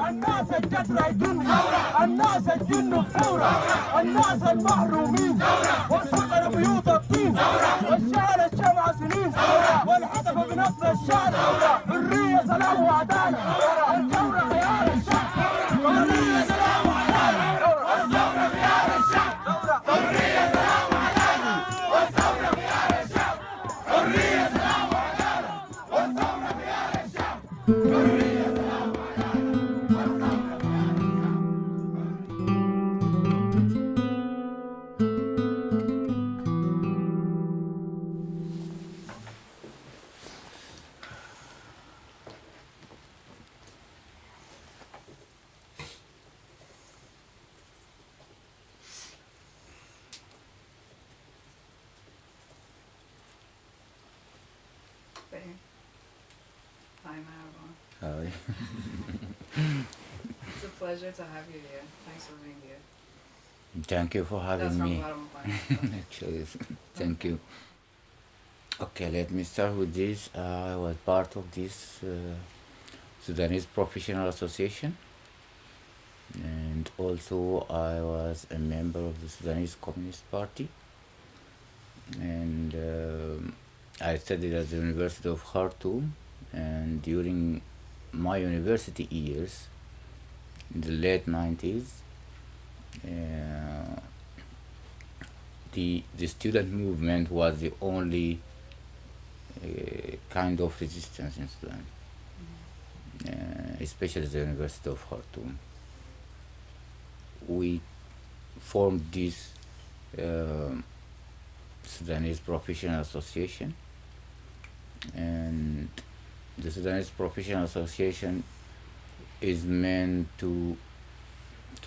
الناس الجدرة الدنيا الناس الجن الثورة الناس المحرومين والفقر بيوت الطين والشعر الشمع سنين والحطب بنفس الشعر حرية سلام وعدالة الثورة خيار الشعب حرية سلام وعدالة الثورة خيار الشعب حرية سلام وعدالة والثورة خيار الشعب حرية سلام وعدالة والثورة خيار الشعب حرية سلام Hi, Maravan. Hi. It's a pleasure to have you here. Thanks for being here. Thank you for having me. Maravan. Actually, thank you. Okay, let me start with this. I was part of this Sudanese Professional Association, and also I was a member of the Sudanese Communist Party, and I studied at the University of Kharitom. And during my university years, in the late 90s, the student movement was the only kind of resistance in Sudan, especially the University of Kharitom. We formed this Sudanese Professional Association, and the Sudanese Professional Association is meant to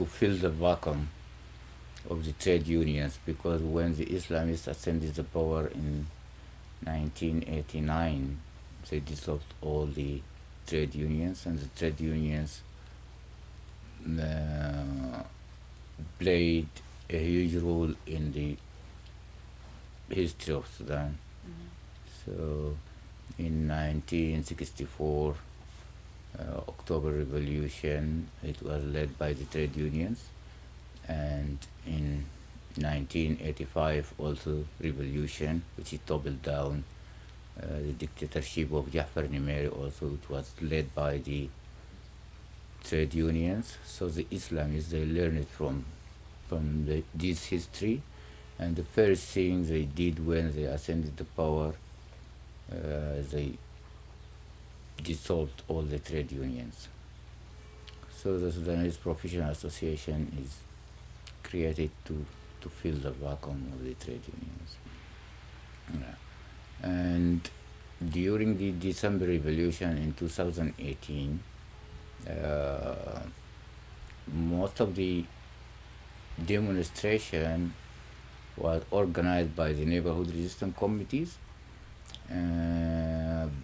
fill the vacuum of the trade unions, because when the Islamists ascended the power in 1989, they dissolved all the trade unions, and the trade unions played a huge role in the history of Sudan. So in 1964, October Revolution, it was led by the trade unions, and in 1985 also revolution, which it toppled down the dictatorship of Jafar Nimeri, also it was led by the trade unions. So the Islamists, they learned from this history, and the first thing they did when they ascended the power, they dissolved all the trade unions. So the Sudanese Professional Association is created to fill the vacuum of the trade unions. Yeah. And during the December Revolution in 2018, most of the demonstration was organized by the neighborhood resistance committees,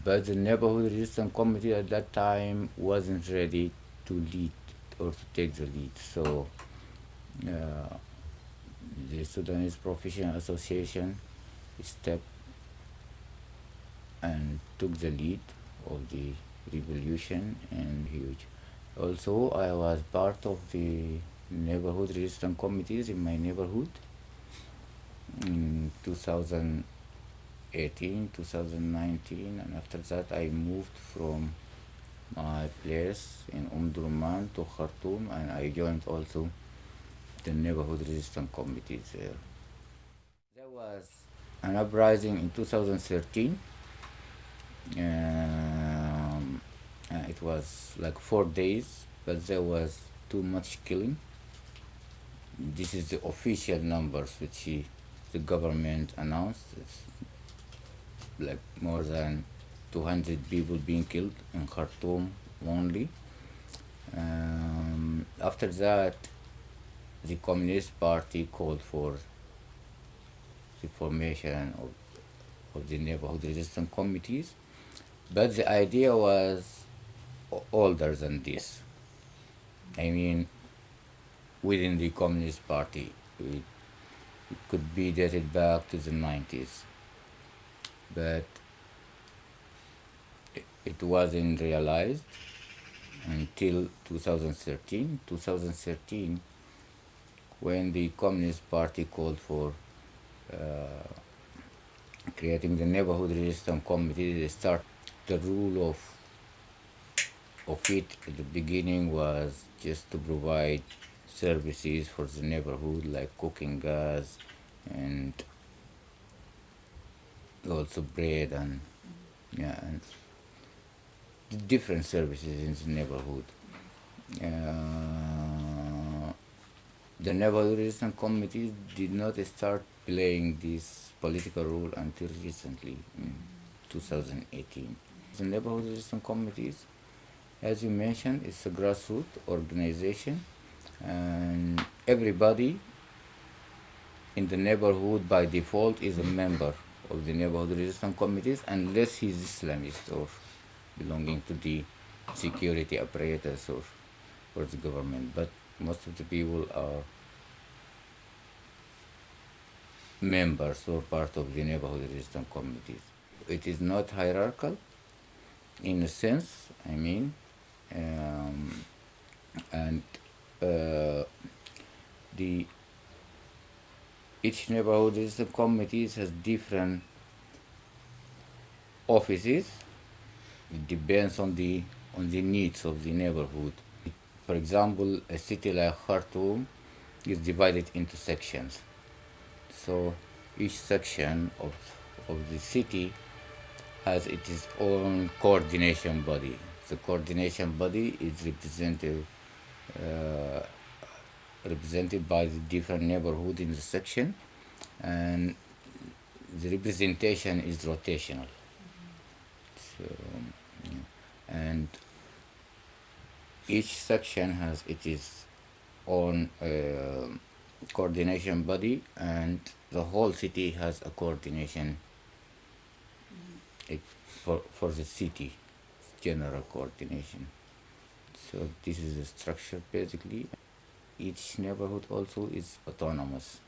but the neighborhood resistance committee at that time wasn't ready to lead or to take the lead. So the Sudanese Professional Association stepped and took the lead of the revolution, and huge. Also, I was part of the neighborhood resistance committees in my neighborhood in 2018, 2019, and after that I moved from my place in Durman to Khartoum, and I joined also the neighborhood resistance committees there. There was an uprising in 2013. It was like 4 days, but there was too much killing. This is the official numbers which the government announced. It's like more than 200 people being killed in Khartoum only. After that, the Communist Party called for the formation of the neighborhood resistance committees, but the idea was older than this. I mean, within the Communist Party, it could be dated back to the 90s. But it wasn't realized until 2013. 2013, when the Communist Party called for creating the neighborhood resistance committee, they start the rule of it at the beginning was just to provide services for the neighborhood like cooking gas and also bread and and different services in the neighborhood. The neighborhood resistance committees did not start playing this political role until recently, in 2018. The neighborhood resistance committees, as you mentioned, is a grassroots organization, and everybody in the neighborhood by default is a member of the neighborhood resistance committees unless he's Islamist or belonging to the security apparatus or the government. But most of the people are members or part of the neighborhood resistance committees. It is not hierarchical in a sense, I mean, and each neighborhood resistance committees has different offices. It depends on the needs of the neighborhood. For example, a city like Khartoum is divided into sections. So each section of the city has its own coordination body. The coordination body is represented by the different neighborhood in the section, and the representation is rotational. So, and each section has its own coordination body, and the whole city has a coordination for the city, general coordination. So this is the structure basically. Each neighborhood also is autonomous.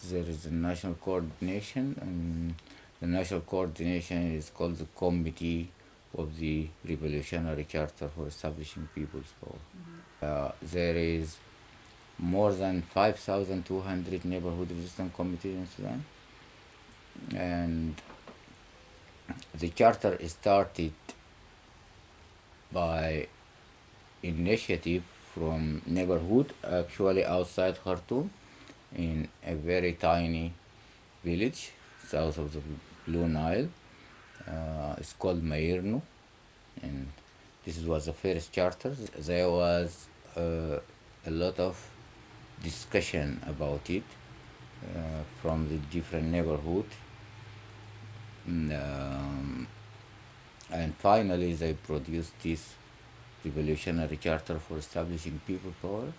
There is a national coordination, and the national coordination is called the Committee of the Revolutionary Charter for Establishing People's Power. There is more than 5,200 neighborhood resistance committees in Sudan, and the charter started by initiative from neighborhood, actually outside Khartoum, in a very tiny village south of the Blue Nile. It's called Mayirnu, and this was the first charter. There was a lot of discussion about it from the different neighborhood, and finally they produced this revolutionary charter for establishing people power.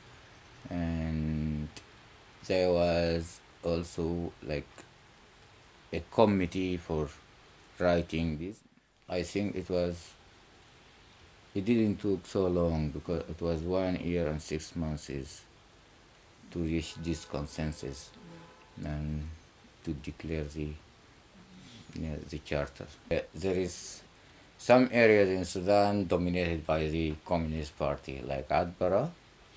And there was also like a committee for writing this. I think it didn't take so long, because it was 1 year and 6 months to reach this consensus and to declare the charter. There is some areas in Sudan dominated by the Communist Party, like Adbara,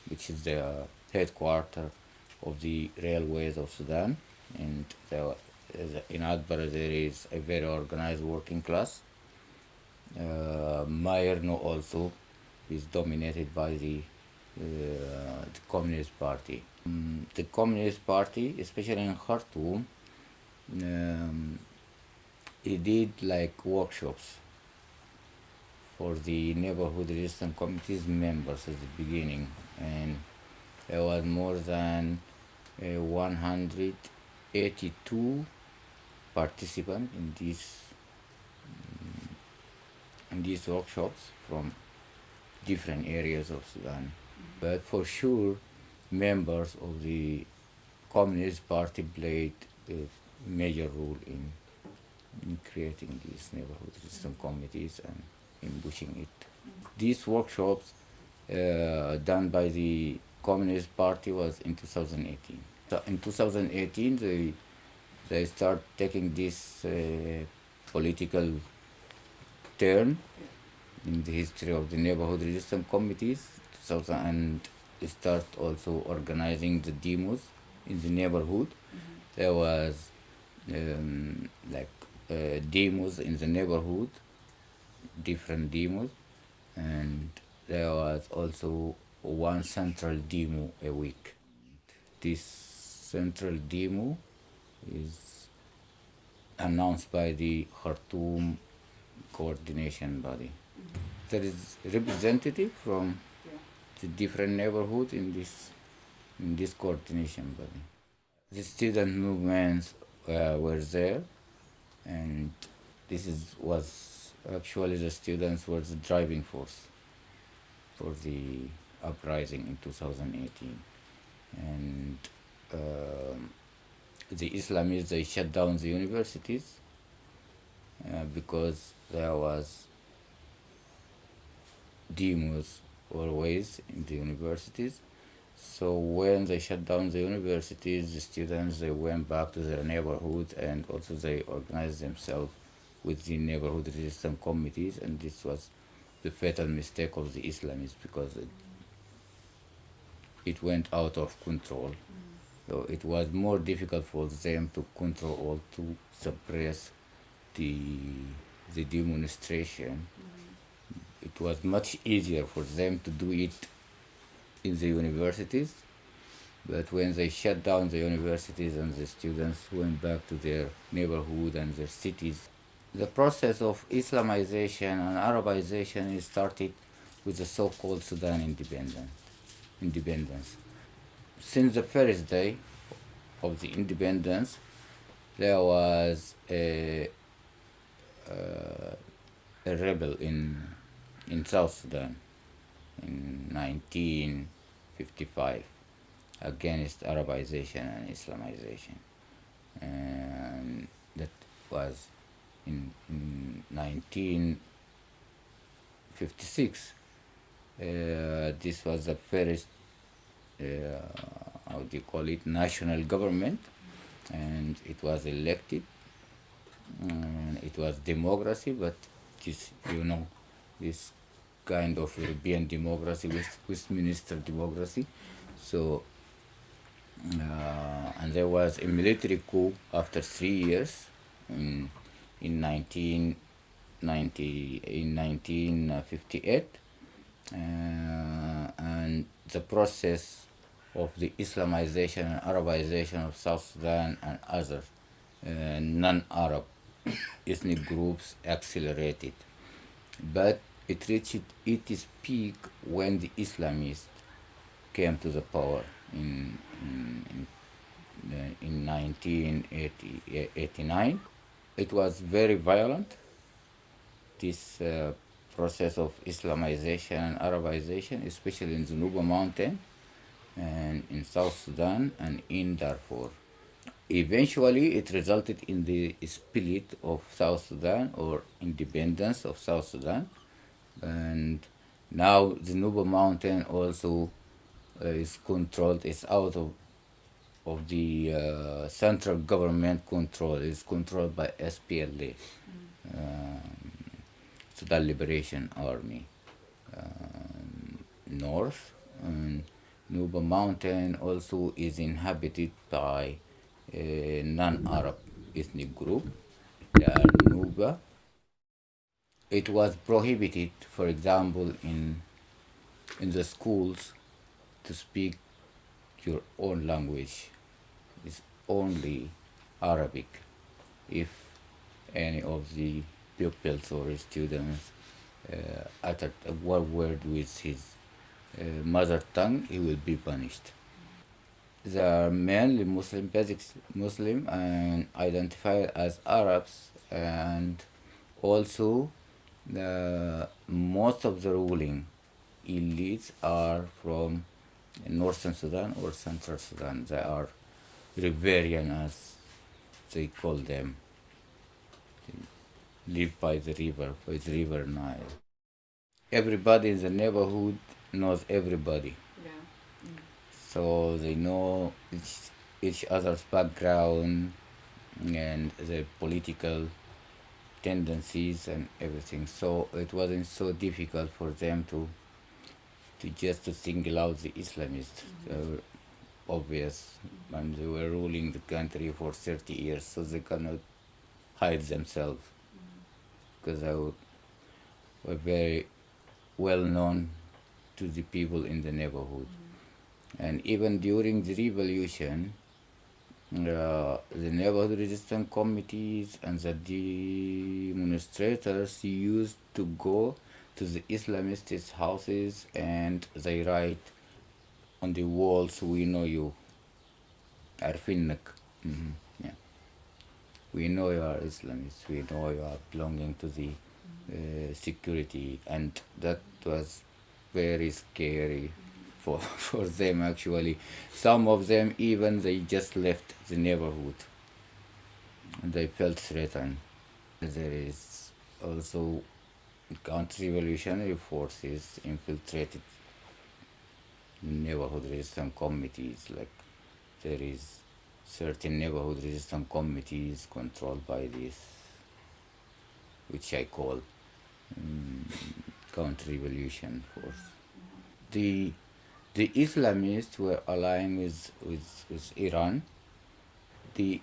which is the headquarters of the railways of Sudan. And in Adbara there is a very organized working class. Mayirnu also is dominated by the Communist Party. The Communist Party, especially in Khartoum, it did like workshops for the neighborhood resistance committees members at the beginning, and there was more than 182 participants in these workshops from different areas of Sudan. But for sure, members of the Communist Party played a major role in creating these neighborhood resistance committees and in pushing it. These workshops done by the Communist Party was in 2018. So in 2018, they start taking this political turn in the history of the neighborhood resistance committees, 2000, and start also organizing the demos in the neighborhood. There was demos in the neighborhood, different demos, and there was also one central demo a week. This central demo is announced by the Khartoum coordination body. There is representative from the different neighborhoods in this coordination body. The student movements were there, and was actually the students were the driving force for the uprising in 2018. And the Islamists, they shut down the universities because there was demos always in the universities. So when they shut down the universities, the students, they went back to their neighborhood, and also they organized themselves with the neighborhood resistance committees, and this was the fatal mistake of the Islamists because it went out of control. So it was more difficult for them to control, to suppress the demonstration. It was much easier for them to do it in the universities, but when they shut down the universities and the students went back to their neighborhood and their cities, the process of Islamization and Arabization started with the so-called Sudan independence. Since the first day of the independence, there was a rebel in South Sudan in 1955 against Arabization and Islamization, and that was in 1956. This was the first, how do you call it, national government, and it was elected, and it was democracy, but this, this kind of European democracy, Westminster democracy. So, and there was a military coup after 3 years in 1958, and the process of the Islamization and Arabization of South Sudan and other non-Arab ethnic groups accelerated. But it reached its peak when the Islamists came to the power in 1989. It was very violent, this process of Islamization and Arabization, especially in the Nuba Mountain and in South Sudan and in Darfur. Eventually, it resulted in the split of South Sudan, or independence of South Sudan, and now the Nuba Mountain also is controlled. It's out of the central government control. It's controlled by SPLA, Sudan Liberation Army, north. And Nuba Mountain also is inhabited by a non-Arab ethnic group. They are Nuba. It was prohibited, for example, in the schools to speak your own language. It's only Arabic. If any of the pupils or students uttered a word with his mother tongue, he will be punished. They are mainly Muslim, basic Muslim, and identified as Arabs, and also most of the ruling elites are from northern Sudan or central Sudan. They are riverian, as they call them. They live by the river Nile. Everybody in the neighborhood knows everybody. Yeah. So they know each other's background and their political tendencies and everything. So it wasn't so difficult for them to just to single out the Islamists. They were obvious, and they were ruling the country for 30 years, so they cannot hide themselves, because they were very well known to the people in the neighborhood. And even during the revolution, the neighborhood resistance committees and the demonstrators used to go to the Islamists' houses, and they write on the walls, "We know you, عارفينك." Yeah. We know you are Islamists, we know you are belonging to the security, and that was very scary for them actually. Some of them even, they just left the neighborhood, and they felt threatened. There is also counter-revolutionary forces infiltrated neighborhood resistance committees. Like there is certain neighborhood resistance committees controlled by this, which I call counter-revolution force. The Islamists were aligned with Iran. The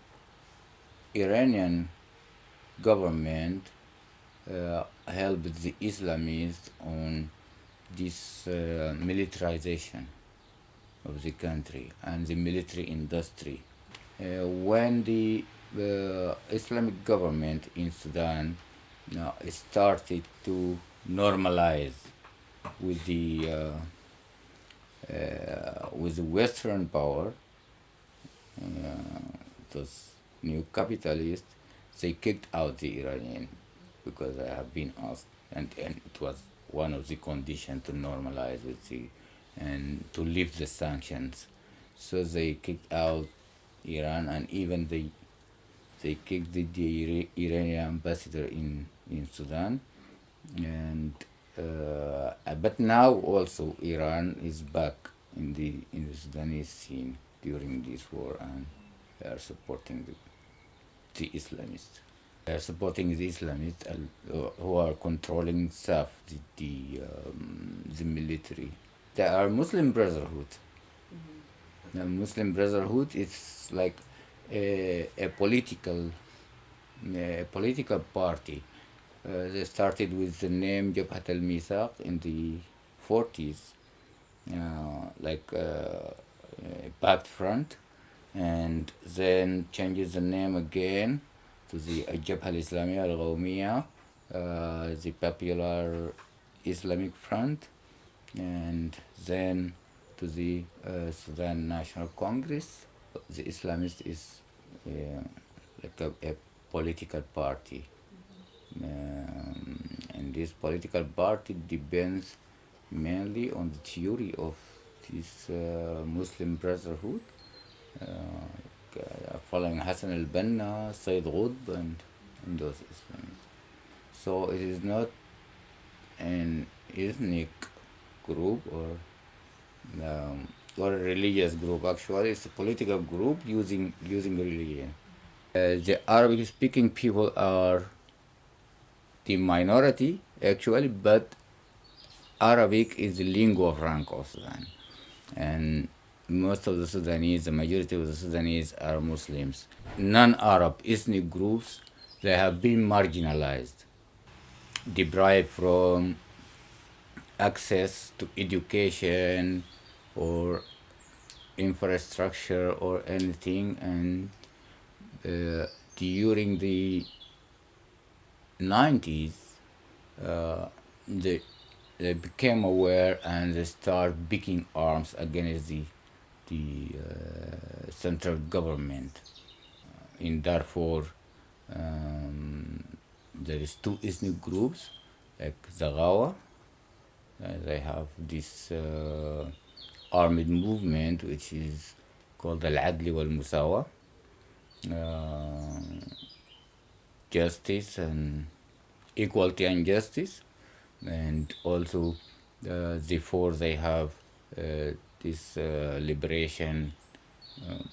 Iranian government helped the Islamists on this militarization of the country and the military industry. When the Islamic government in Sudan started to normalize with the Western power, those new capitalists, they kicked out the Iranian, because they have been asked, and it was one of the conditions to normalize with the, and to lift the sanctions. So they kicked out Iran, and even they kicked the Iranian ambassador in Sudan, and but now also Iran is back in the Sudanese scene during this war, and they are supporting the Islamists. They are supporting the Islamists who are controlling SAF, the military. They are Muslim Brotherhood. The Muslim Brotherhood is like a political party. They started with the name Jabhat al-Mithaq in the 40s, like Pact Front, and then changes the name again to the Jabha al-Islamiyya al-Qawmiyya, the Popular Islamic Front, and then to the Sudan National Congress. The Islamist is like a political party. And this political party depends mainly on the theory of this Muslim Brotherhood, following Hassan al-Banna, Sayyid Qutb, and those Islamists. So it is not an ethnic group or a religious group. Actually, it's a political group using religion. The Arabic-speaking people are the minority, actually, but Arabic is the lingua franca of Sudan. And most of the Sudanese, the majority of the Sudanese are Muslims. Non-Arab ethnic groups, they have been marginalized, deprived from access to education or infrastructure or anything. And during the 90s, they became aware, and they start picking arms against the central government. In Darfur, there is two ethnic groups, like Zagawa. They have this armed movement which is called Al-Adli wal-Musawa, justice and equality and justice. And also therefore they have this liberation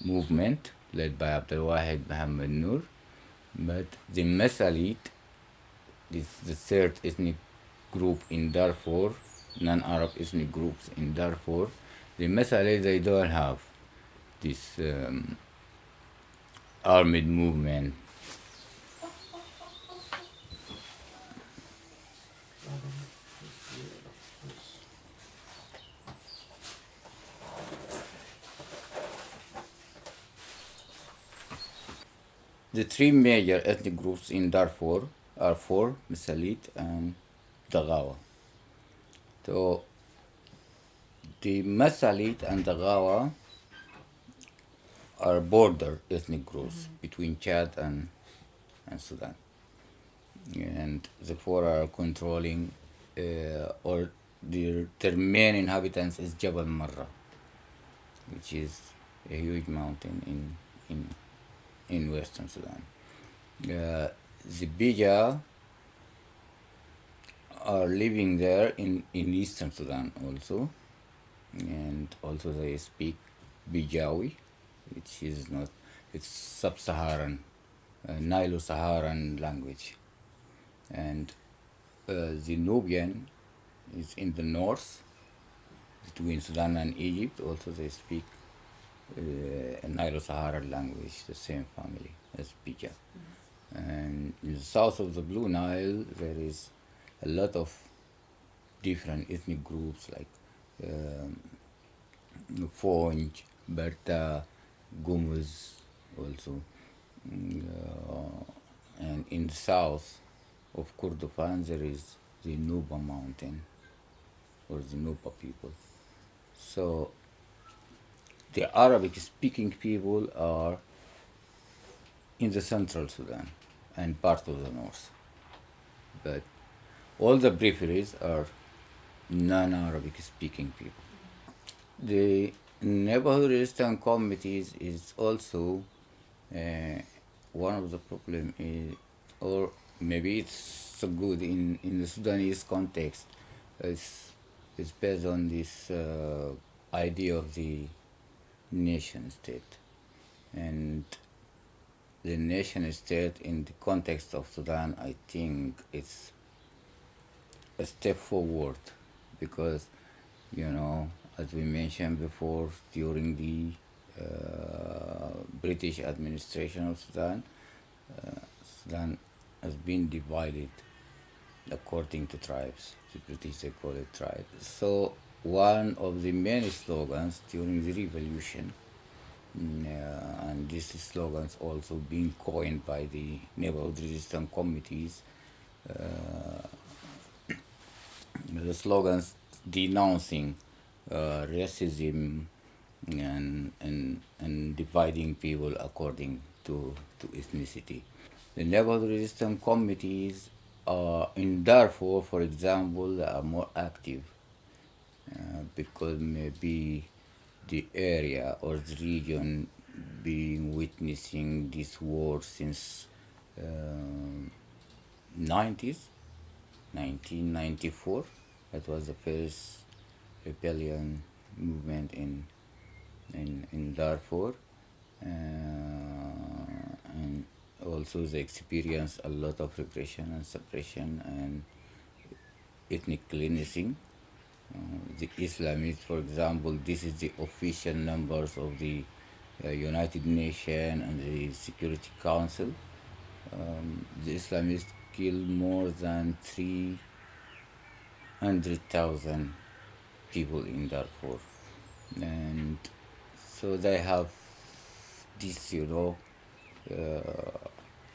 movement led by Abdul Wahid Muhammad Nur. But the Masalit, this the third ethnic group in Darfur, non-Arab ethnic groups in Darfur, they don't have this armed movement. The three major ethnic groups in Darfur are four: Masalit and Dagawa. So the Masalit and Dagawa are border ethnic groups between Chad and Sudan. And the four are controlling, or their main inhabitants is Jabal Marra, which is a huge mountain in western Sudan. The Bija are living there in eastern Sudan also, and also they speak Bijawi, which is not, it's sub-Saharan, Nilo-Saharan language. And the Nubian is in the north, between Sudan and Egypt. Also they speak a Nilo-Saharan language, the same family as Bija. And in the south of the Blue Nile, there is a lot of different ethnic groups like Fonj, Berta, Gumuz also. And in the south of Kordofan, there is the Nuba mountain, or the Nuba people. So the Arabic-speaking people are in the central Sudan and part of the north. But all the peripheries are non-Arabic speaking people. The neighborhood resistance committees is also one of the problem is, or maybe it's so good in the Sudanese context, it's based on this idea of the nation state. And the nation state in the context of Sudan, I think it's a step forward, because, you know, as we mentioned before, during the British administration of Sudan, Sudan has been divided according to tribes. The British, they call it tribes. So one of the main slogans during the revolution, and these slogans also being coined by the neighborhood resistance committees, the slogans denouncing racism and dividing people according to ethnicity. The neighborhood resistance committees in Darfur, for example, are more active because maybe the area or the region being witnessing this war since 1994. That was the first rebellion movement in Darfur, and also they experienced a lot of repression and suppression and ethnic cleansing. The Islamists, for example, this is the official numbers of the United Nations and the Security Council. The Islamists killed more than 300,000 people in Darfur. And so they have this, you know,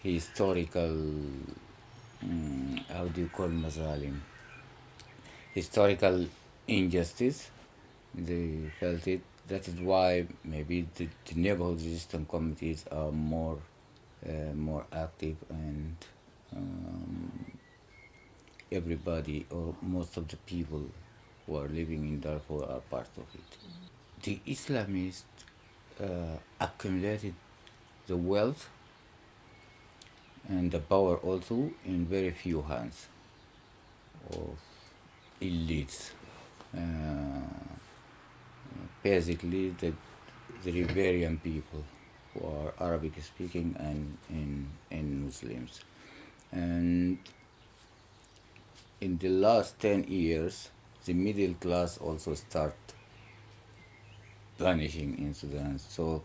historical, how do you call mazalim? Historical injustice. They felt it. That is why maybe the neighborhood resistance committees are more active, and everybody or most of the people who are living in Darfur are part of it. The Islamists accumulated the wealth and the power also in very few hands of elites. Basically, the Riberian people who are Arabic speaking and Muslims. And in the last 10 years, the middle class also start vanishing in Sudan. So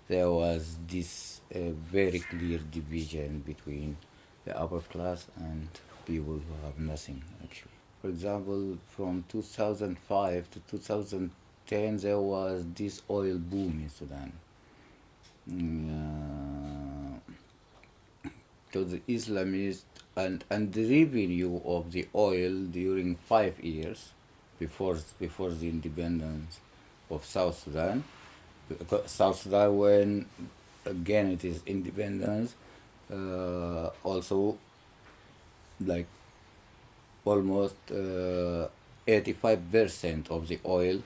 there was this very clear division between the upper class and people who have nothing, actually. For example, from 2005 to 2010, there was this oil boom in Sudan. To the Islamists, and the revenue of the oil during 5 years before the independence of South Sudan, because South Sudan, when again it is independence, also like almost 85% of the oil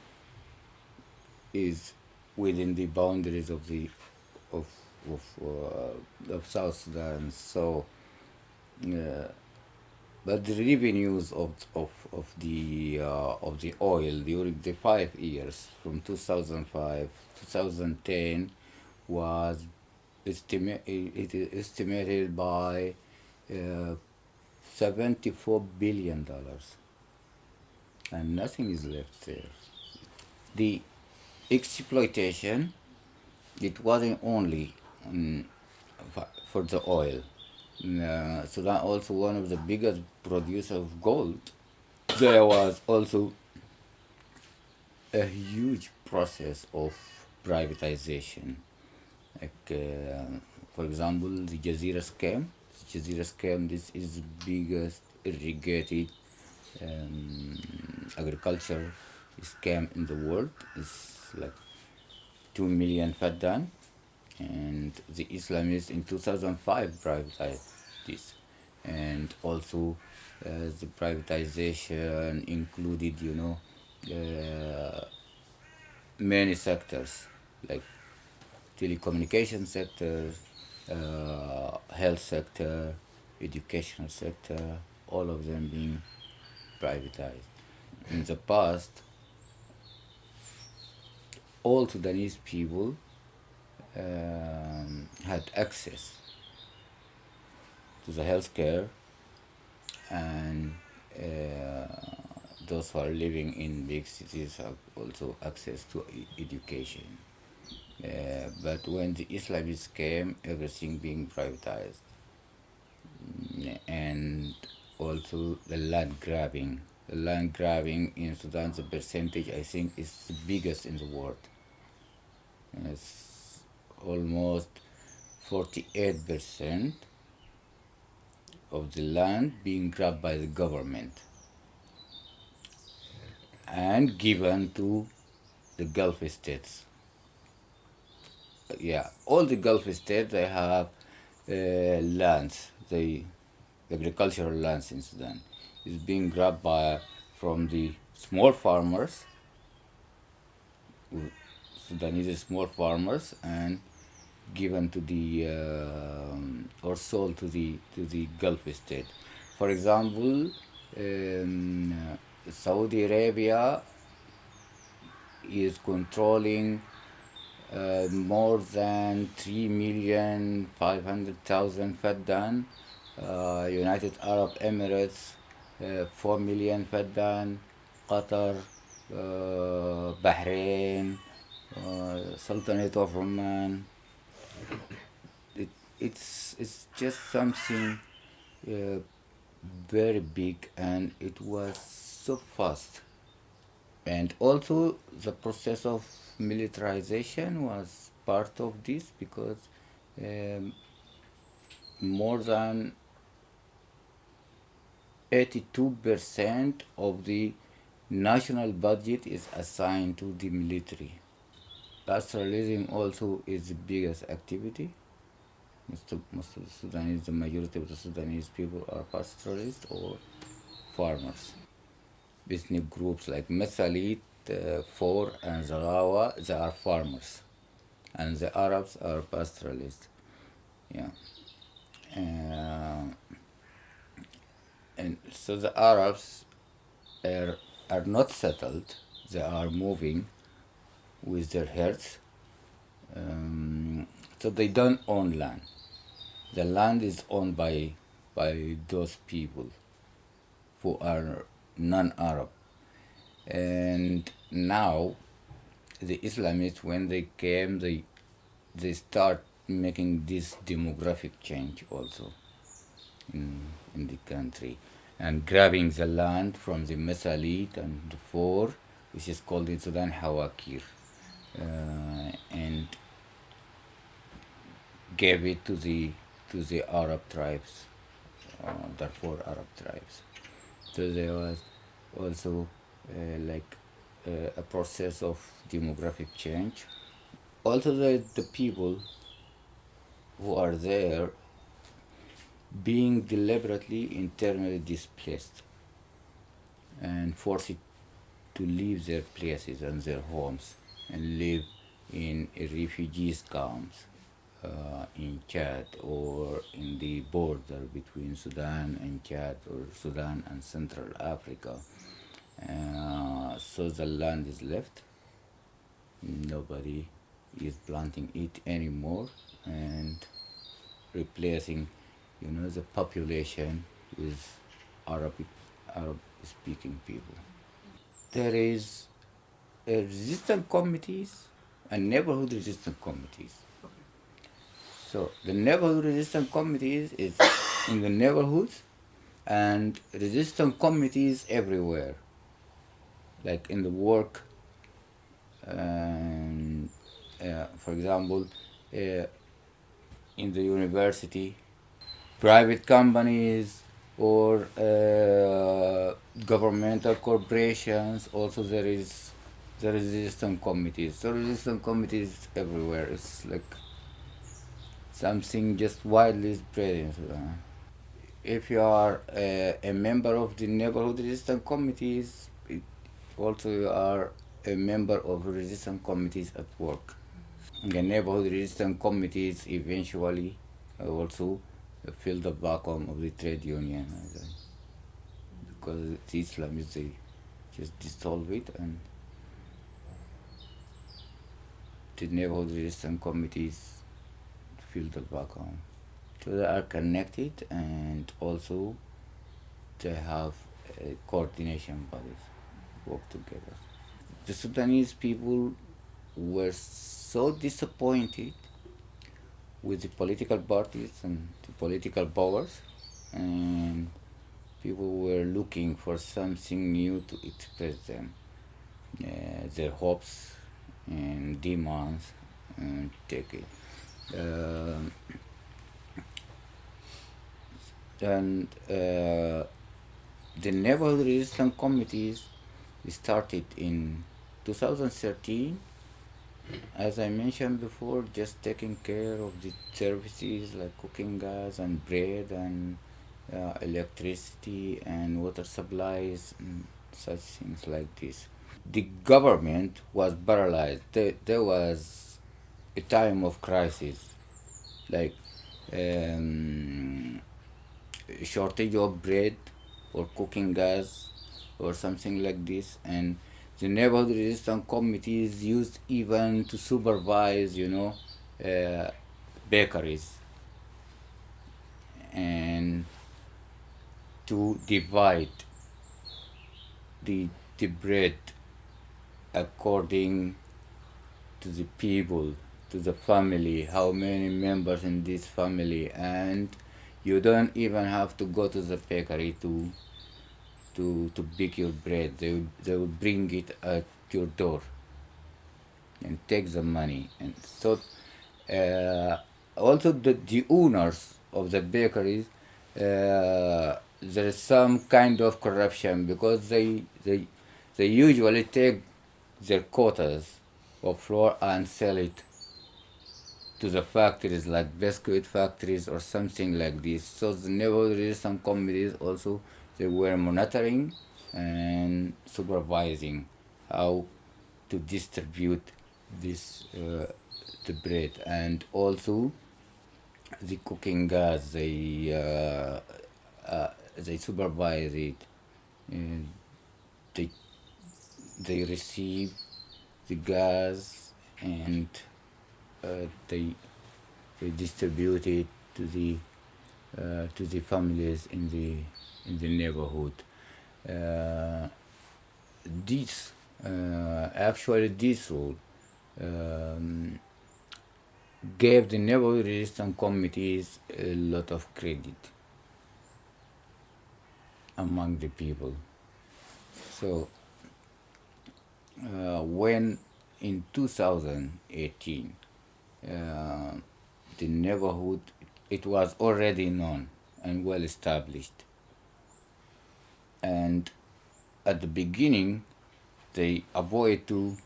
is within the boundaries of the of South Sudan. So, but the revenues of the oil during the 5 years from 2005 to 2010 was estimated by $74 billion, and nothing is left there. The exploitation, it wasn't only for the oil. Sudan also one of the biggest producers of gold. There was also a huge process of privatization. Like, for example, the Jazeera scam. This is the biggest irrigated agriculture scam in the world. It's like 2 million faddan, and the Islamists in 2005 privatized this, and also the privatization included, many sectors like telecommunication sector, health sector, educational sector, all of them being privatized. In the past, all Sudanese people had access to the healthcare, and those who are living in big cities have also access to education. But when the Islamists came, everything being privatized, and also the land grabbing. The land grabbing in Sudan, the percentage I think is the biggest in the world. It's almost 48% of the land being grabbed by the government and given to the Gulf states. Yeah, all the Gulf states, they have lands, the agricultural lands in Sudan is being grabbed from the small farmers, Sudanese small farmers, and given to the or sold to the Gulf state. For example, Saudi Arabia is controlling more than 3,500,000 faddan. United Arab Emirates 4 million faddan. Qatar, Bahrain, Sultanate of Oman. It's just something very big, and it was so fast. And also the process of militarization was part of this, because more than 82% of the national budget is assigned to the military. Pastoralism also is the biggest activity. Most of the Sudanese, the majority of the Sudanese people are pastoralists or farmers. Ethnic groups like Mesalit, Four, and Zagawa, they are farmers, and the Arabs are pastoralists. Yeah, and so the Arabs are not settled; they are moving with their herds. So they don't own land. The land is owned by those people who are non-Arab. And now the Islamists, when they came, they start making this demographic change also in the country, and grabbing the land from the Masalit and the Four, which is called in Sudan Hawakir, and gave it to the Arab tribes, the four Arab tribes. So there was also a process of demographic change. Also, the people who are there being deliberately internally displaced and forced to leave their places and their homes and live in refugees camps in Chad or in the border between Sudan and Chad or Sudan and Central Africa. So the land is left. Nobody is planting it anymore and replacing, the population with Arab-speaking people. There is resistance committees and neighborhood resistance committees. So the neighborhood resistance committees is in the neighborhoods, and resistance committees everywhere, like in the work. For example, in the university, private companies or governmental corporations. Also, there is the resistance committees. So resistance committees everywhere. It's like something just widely spread in Sudan. If you are a member of the neighborhood resistance committees, also you are a member of resistance committees at work. The neighborhood resistance committees eventually also fill the vacuum of the trade union, because the Islamists, they just dissolve it, and the neighborhood resistance committees fill the vacuum. So they are connected, and also they have coordination bodies work together. The Sudanese people were so disappointed with the political parties and the political powers, and people were looking for something new to express them, their hopes and demands, and take it. The neighborhood resistance committees started in 2013, as I mentioned before, just taking care of the services like cooking gas and bread and electricity and water supplies and such things like this. The government was paralyzed. There was a time of crisis, like shortage of bread or cooking gas or something like this, and the neighborhood resistance committees used even to supervise, bakeries and to divide the bread according to the people, to the family, how many members in this family, and you don't even have to go to the bakery to bake your bread. They will bring it at your door and take the money. And so also the owners of the bakeries, there is some kind of corruption, because they usually take their quotas of flour and sell it to the factories, like biscuit factories or something like this. So the neighborhood resistance committees also, they were monitoring and supervising how to distribute this the bread, and also the cooking gas. They supervise it. They receive the gas, and they distribute it to the families in the neighborhood. This actually this rule gave the neighborhood resistance committees a lot of credit among the people. So when in 2018 the neighborhood, it was already known and well established, and at the beginning they avoid to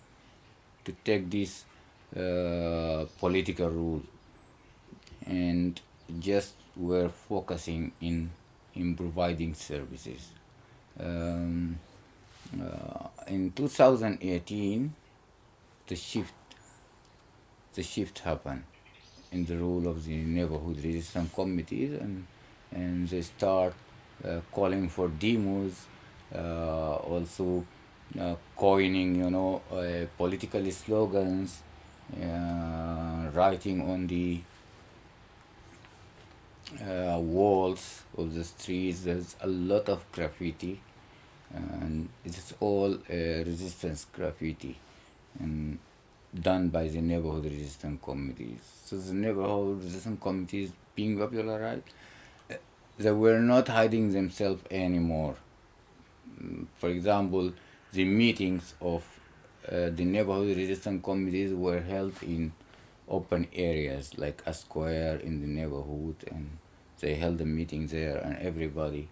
take this political rule and just were focusing in providing services. In 2018 the shift happened in the role of the neighborhood resistance committees, and they start calling for demos, also coining, political slogans, writing on the walls of the streets. There's a lot of graffiti, and it's all resistance graffiti, and done by the neighborhood resistance committees. So the neighborhood resistance committees being popularized, they were not hiding themselves anymore. For example, the meetings of the neighborhood resistance committees were held in open areas like a square in the neighborhood, and they held a meeting there, and everybody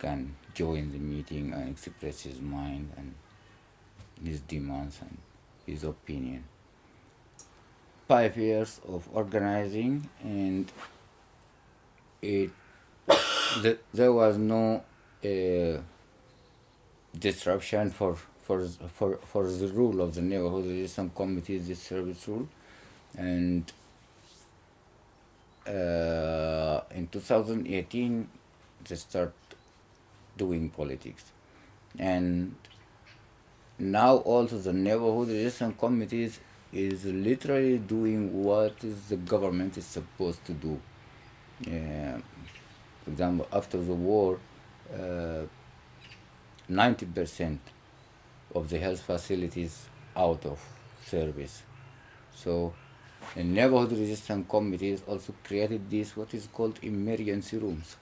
can join the meeting and express his mind and his demands and his opinion. 5 years of organizing, and there was no disruption for the rule of the neighborhood resistance committees, this service rule. And in 2018 they start doing politics, and now also the neighborhood resistance committees is literally doing what the government is supposed to do. For example, after the war, 90% of the health facilities out of service. So the neighborhood resistance committees also created this, what is called emergency rooms.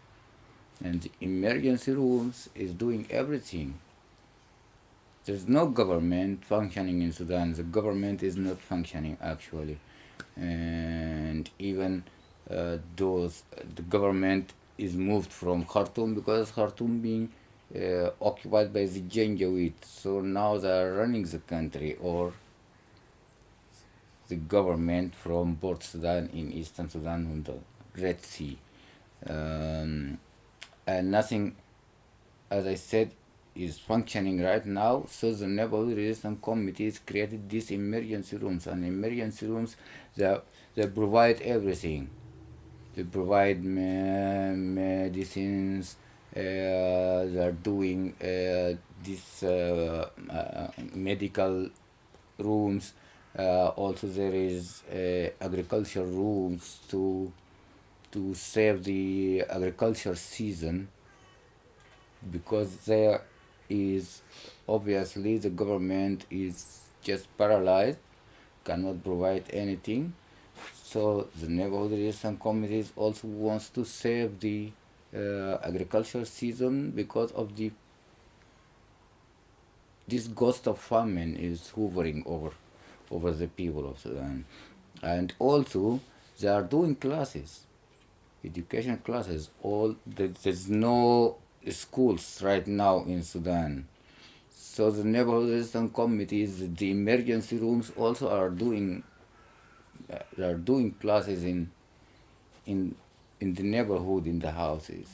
And the emergency rooms is doing everything. There's no government functioning in Sudan. The government is not functioning actually. And even the government is moved from Khartoum, because Khartoum being occupied by the Jengawit. So now they are running the country, or the government from Port Sudan in Eastern Sudan on the Red Sea. And nothing, as I said, is functioning right now. So the neighborhood resistance committees created these emergency rooms, and emergency rooms, they provide everything. They provide medicines. They are doing these medical rooms. Also there is agriculture rooms to save the agriculture season, because there is obviously the government is just paralyzed, cannot provide anything. So the neighborhood resistance committees also wants to save the agriculture season, because of this ghost of famine is hovering over the people of Sudan. And also they are doing classes, education classes. There's no schools right now in Sudan. So the neighborhood resistance committees, the emergency rooms also are doing classes in the neighborhood, in the houses.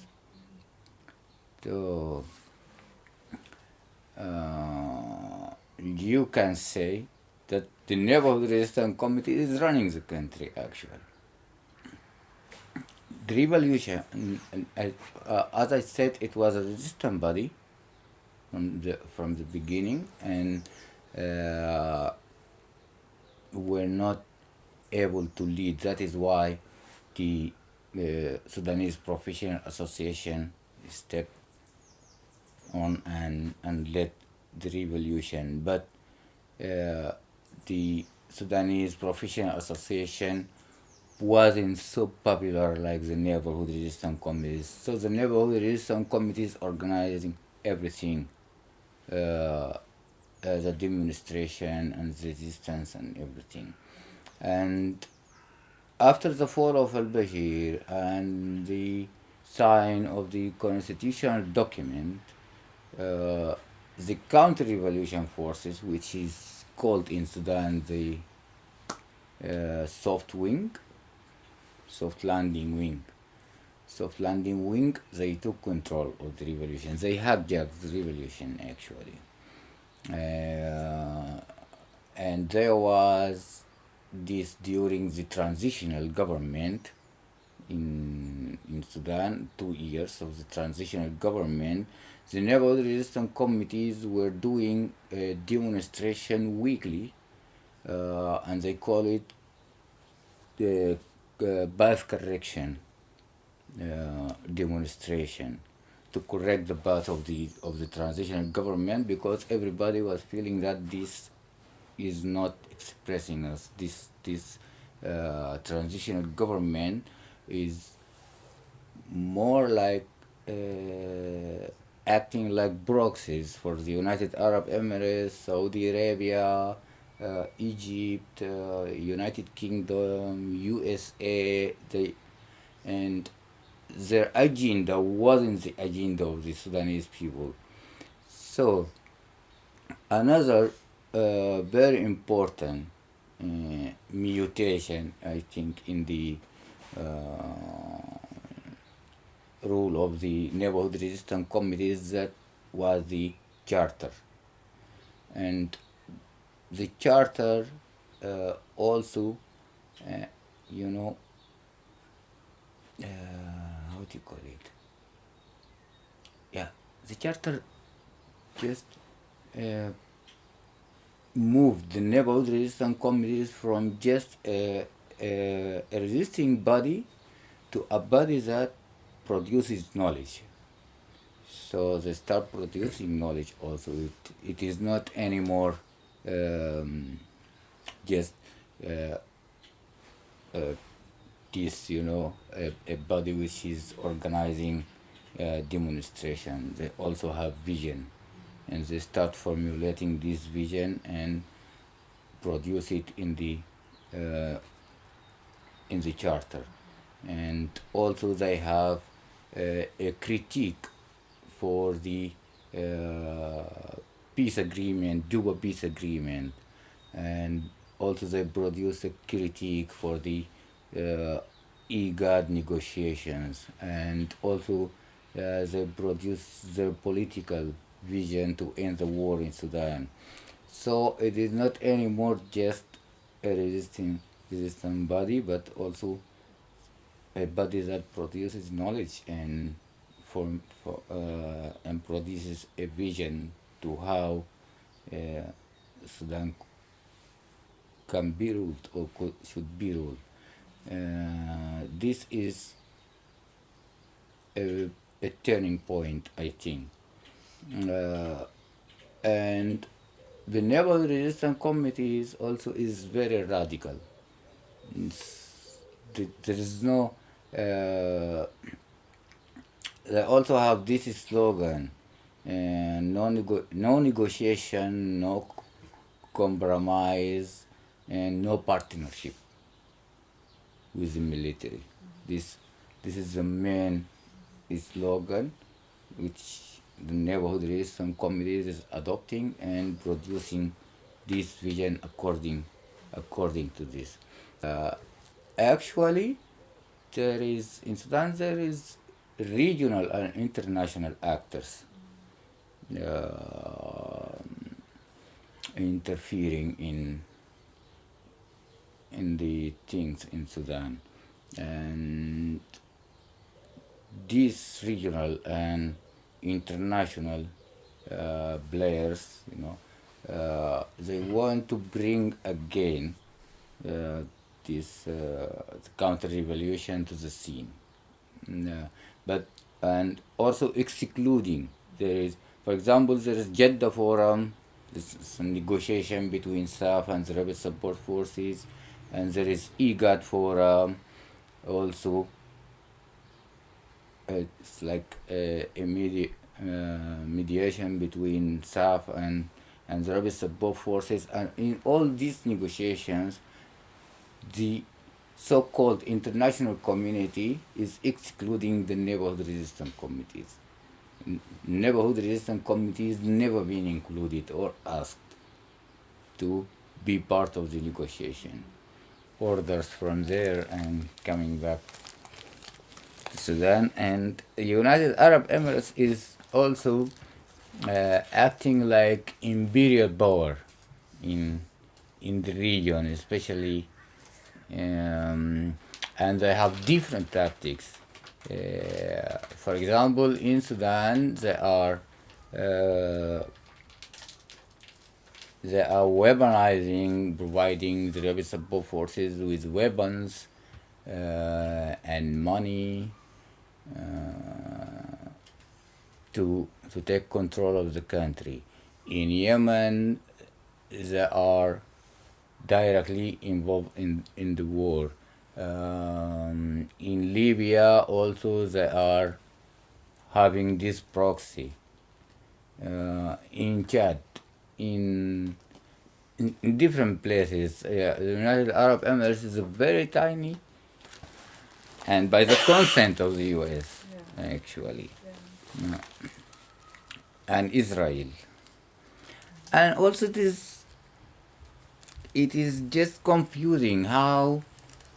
So you can say that the neighborhood resistance committee is running the country actually. The revolution, as I said, it was a resistance body from the beginning, and were not able to lead. That is why the Sudanese Professional Association stepped on and led the revolution. But the Sudanese Professional Association wasn't so popular like the neighborhood resistance committees. So the neighborhood resistance committees organizing everything, the demonstration and the resistance and everything. And after the fall of al-Bashir and the sign of the constitutional document, the counter-revolution forces, which is called in Sudan the soft landing wing, they took control of the revolution. They hijacked the revolution actually. And there was this during the transitional government in Sudan, 2 years of the transitional government, the neighborhood resistance committees were doing a demonstration weekly, and they call it the path correction demonstration, to correct the path of the transitional government, because everybody was feeling that this is not expressing us. This transitional government is more like acting like proxies for the United Arab Emirates, Saudi Arabia, Egypt, United Kingdom, USA, and their agenda wasn't the agenda of the Sudanese people. So another very important mutation, I think, in the role of the neighborhood resistance committees, that was the charter. And the charter also, how do you call it? Yeah, the charter just moved the neighborhood resistance committees from just a resisting body to a body that produces knowledge. So they start producing knowledge also. It is not anymore just this, a body which is organizing demonstration. They also have vision, and they start formulating this vision and produce it in the charter. And also they have a critique for the peace agreement, Juba peace agreement, and also they produce a critique for the IGAD negotiations, and also they produce their political vision to end the war in Sudan. So it is not anymore just a resistant body, but also a body that produces knowledge and and produces a vision to how Sudan can be ruled or should be ruled. This is a turning point, I think. And the neighborhood resistance committees also is very radical. There is no. They also have this slogan: no negotiation, no compromise, and no partnership with the military. This is the main slogan which the neighborhood resistance committees is adopting and producing this vision according to this. Actually, in Sudan there is regional and international actors interfering in the things in Sudan, and these regional and international players, they want to bring again this counter-revolution to the scene, and also excluding. There For example, there is Jeddah Forum, this is a negotiation between SAF and the rebel support forces, and there is IGAD Forum also. It's like a mediation between SAF and the rebel support forces, and in all these negotiations, the so-called international community is excluding the neighborhood resistance committees. Neighborhood resistance committees never been included or asked to be part of the negotiation. Orders from there and coming back to Sudan, and the United Arab Emirates is also acting like imperial power in the region, especially, and they have different tactics. For example, in Sudan, they are weaponizing, providing the rebel support forces with weapons and money to take control of the country. In Yemen, they are directly involved in the war. In Libya also they are having this proxy. In Chad, in different places, the United Arab Emirates is very tiny, and by the consent of the US, actually, and Israel, and also it is just confusing how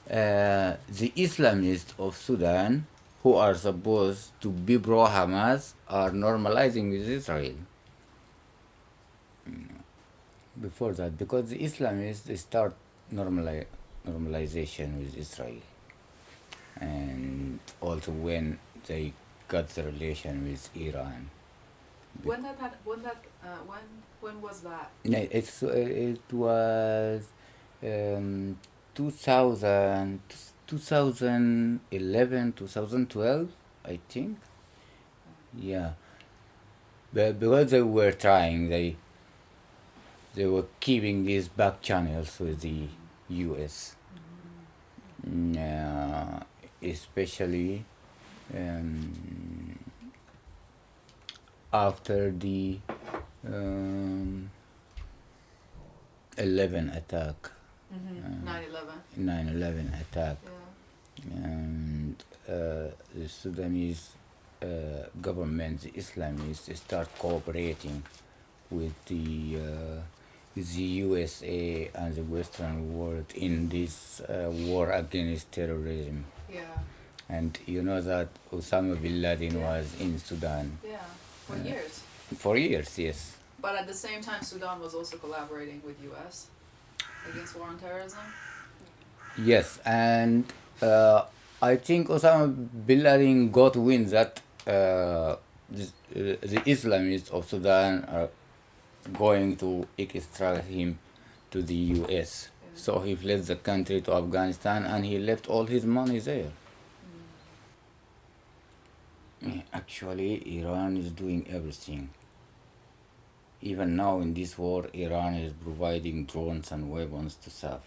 the Islamists of Sudan, who are supposed to be pro-Hamas, are normalizing with Israel. Before that, because the Islamists, they start normalization with Israel, and also when they got the relation with Iran. When was that? It was 2011, 2012, I think. Yeah, but because they were trying, they were keeping these back channels with the US, especially after the 11 attack. 9/11 attack. Yeah. And the Sudanese government, the Islamists, start cooperating with the USA and the Western world in this war against terrorism. Yeah. And you know that Osama bin Laden was in Sudan. Yeah. For years. For years, yes. But at the same time, Sudan was also collaborating with US against war on terrorism. Yes, and I think Osama bin Laden got wind that the Islamists of Sudan are going to extract him to the US. So he fled the country to Afghanistan, and he left all his money there. Actually, Iran is doing everything. Even now in this war, Iran is providing drones and weapons to SAF.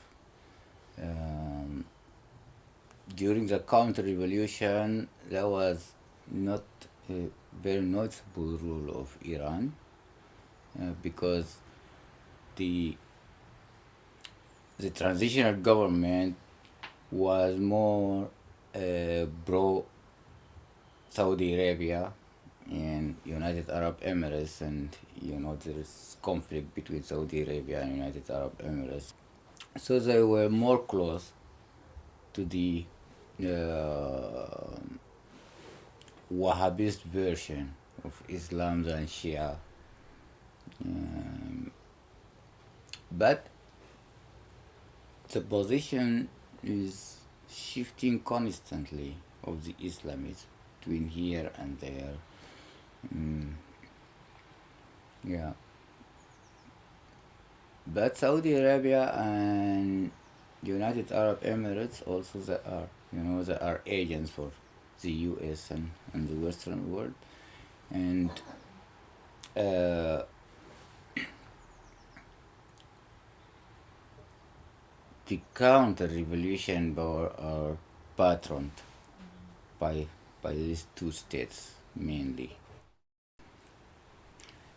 During the counter-revolution, there was not a very noticeable role of Iran because the transitional government was more pro Saudi Arabia and United Arab Emirates, and there is conflict between Saudi Arabia and United Arab Emirates. So they were more close to the Wahhabist version of Islam than Shia. But the position is shifting constantly of the Islamists between here and there. Yeah. But Saudi Arabia and United Arab Emirates also they are agents for the US and the Western world, and uh, the counter-revolution are patroned by these two states mainly.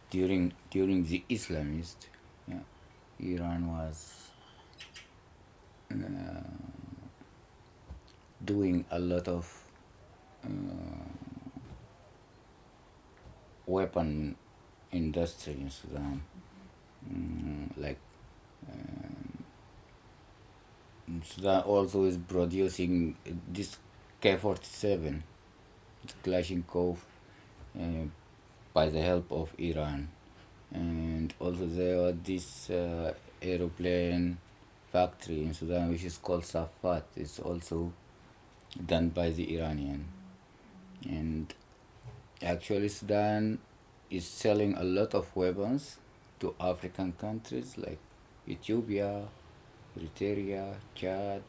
During the Islamists, Iran was doing a lot of weapon industry in Sudan, like Sudan also is producing this K-47, the Kalashnikov, by the help of Iran, and also there was this aeroplane factory in Sudan which is called Safat. It's also done by the Iranian, and actually Sudan is selling a lot of weapons to African countries like Ethiopia, Eritrea, Chad,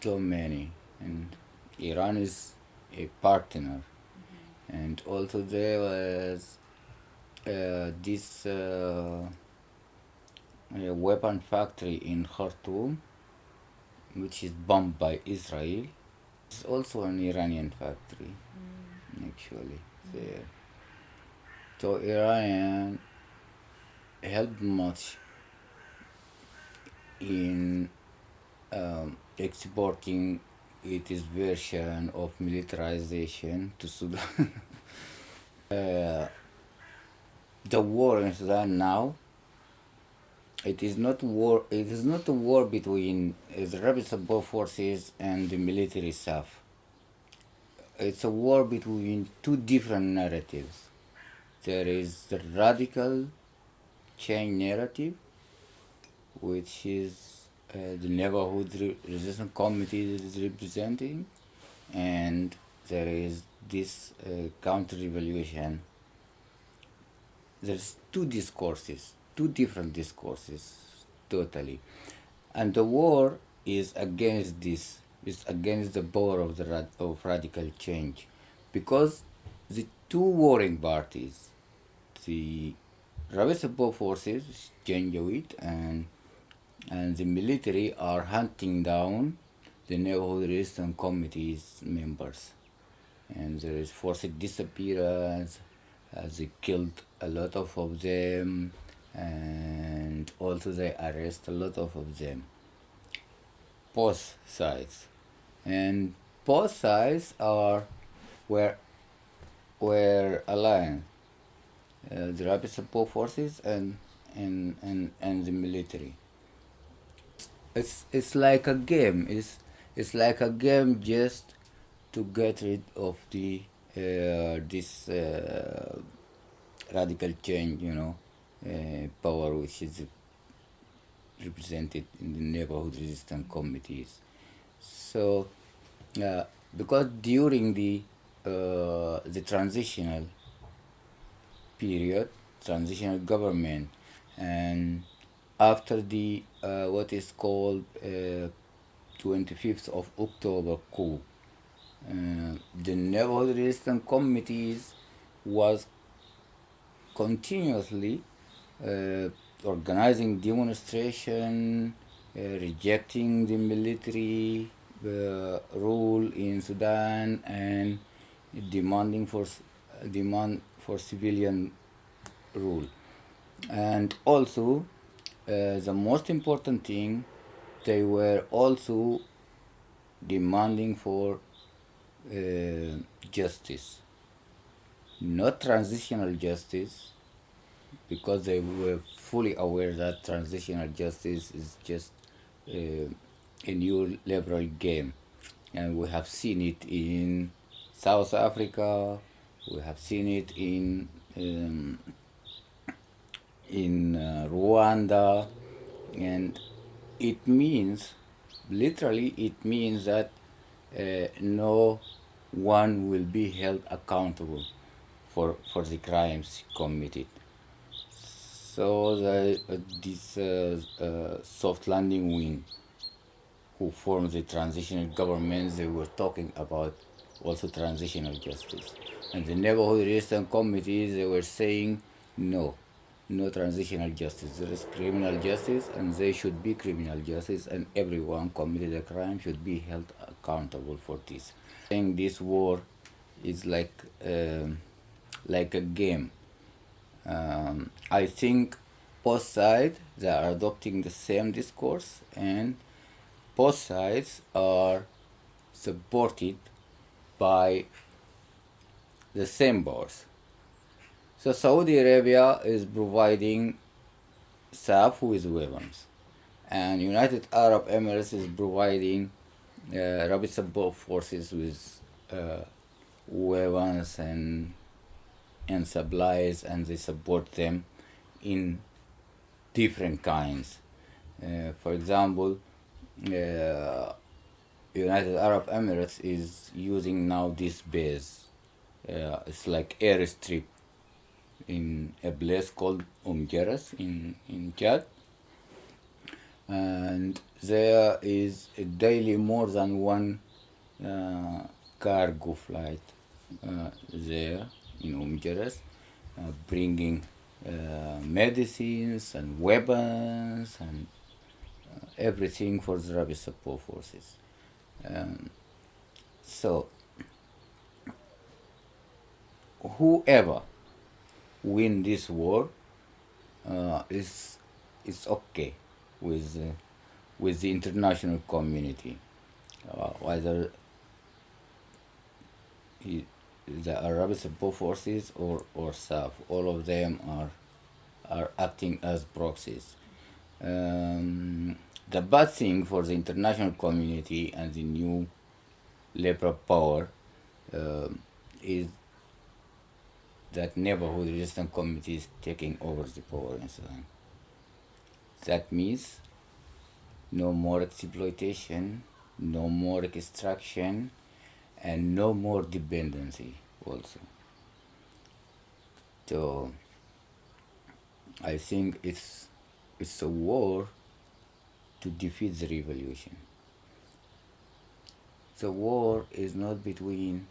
so many, and Iran is a partner. And also there was this weapon factory in Khartoum, which is bombed by Israel. It's also an Iranian factory, actually, there. So Iran helped much in exporting its version of militarization to Sudan. The war in Sudan now, it is not war. It is not a war between the rebel support forces and the military staff. It's a war between two different narratives. There is the radical change narrative, which is the neighborhood resistance committee is representing, and there is this counter-revolution. There's two discourses, two different discourses, totally. And the war is against this, is against the power of of radical change, because the two warring parties, the rebel support forces, Jengawit, and the military are hunting down the neighborhood resistance committee's members, and there is forced disappearance. They killed a lot of them, and also they arrest a lot of them. Both sides, and both sides were aligned. The rapid support forces and the military. It's like a game. It's like a game just to get rid of the this radical change, power which is represented in the neighborhood resistance committees. So, because during the transitional period, transitional government, and after the what is called 25th of October coup, the neighborhood resistance committees was continuously organizing demonstration, rejecting the military rule in Sudan, and demanding for civilian rule. And also, the most important thing, they were also demanding for justice, not transitional justice, because they were fully aware that transitional justice is just a new liberal game, and we have seen it in South Africa, we have seen it in Rwanda, and it means, literally, it means that no one will be held accountable for the crimes committed. So this soft landing wing, who formed the transitional government, they were talking about also transitional justice. And the neighborhood resistance committees, they were saying no transitional justice. There is criminal justice, and there should be criminal justice, and everyone committed a crime should be held accountable for this. I think this war is like a game. I think both sides, they are adopting the same discourse, and both sides are supported by the same powers. So Saudi Arabia is providing SAF with weapons, and United Arab Emirates is providing rapid support forces with weapons and supplies, and they support them in different kinds. For example, United Arab Emirates is using now this base. It's like airstrip in a place called Umjeras in Chad, and there is a daily more than one cargo flight there in Umjeras, bringing medicines and weapons and everything for the rapid support forces. So whoever win this war is okay with the international community, whether the Arab support forces or SAF. All of them are acting as proxies. The bad thing for the international community and the new liberal power is that neighborhood resistance committee is taking over the power in Sudan. That means no more exploitation, no more extraction, and no more dependency also. So I think it's a war to defeat the revolution. The war is not between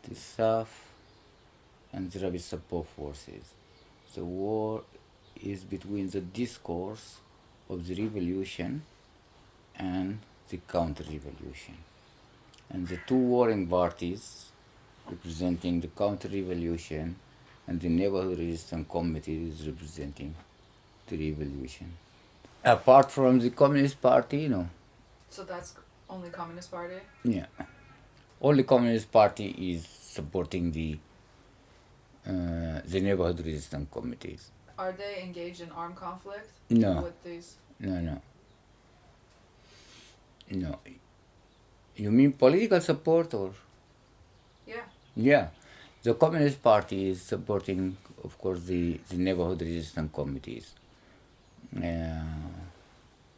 the SAF and the rapid support forces. The war is between the discourse of the revolution and the counter-revolution. And the two warring parties representing the counter-revolution and the neighborhood resistance committee is representing the revolution. Apart from the Communist Party, no. So that's only Communist Party? Yeah. Only Communist Party is supporting the neighborhood resistance committees. Are they engaged in armed conflict? No. With these? No. You mean political support or? Yeah. Yeah. The Communist Party is supporting, of course, the neighborhood resistance committees.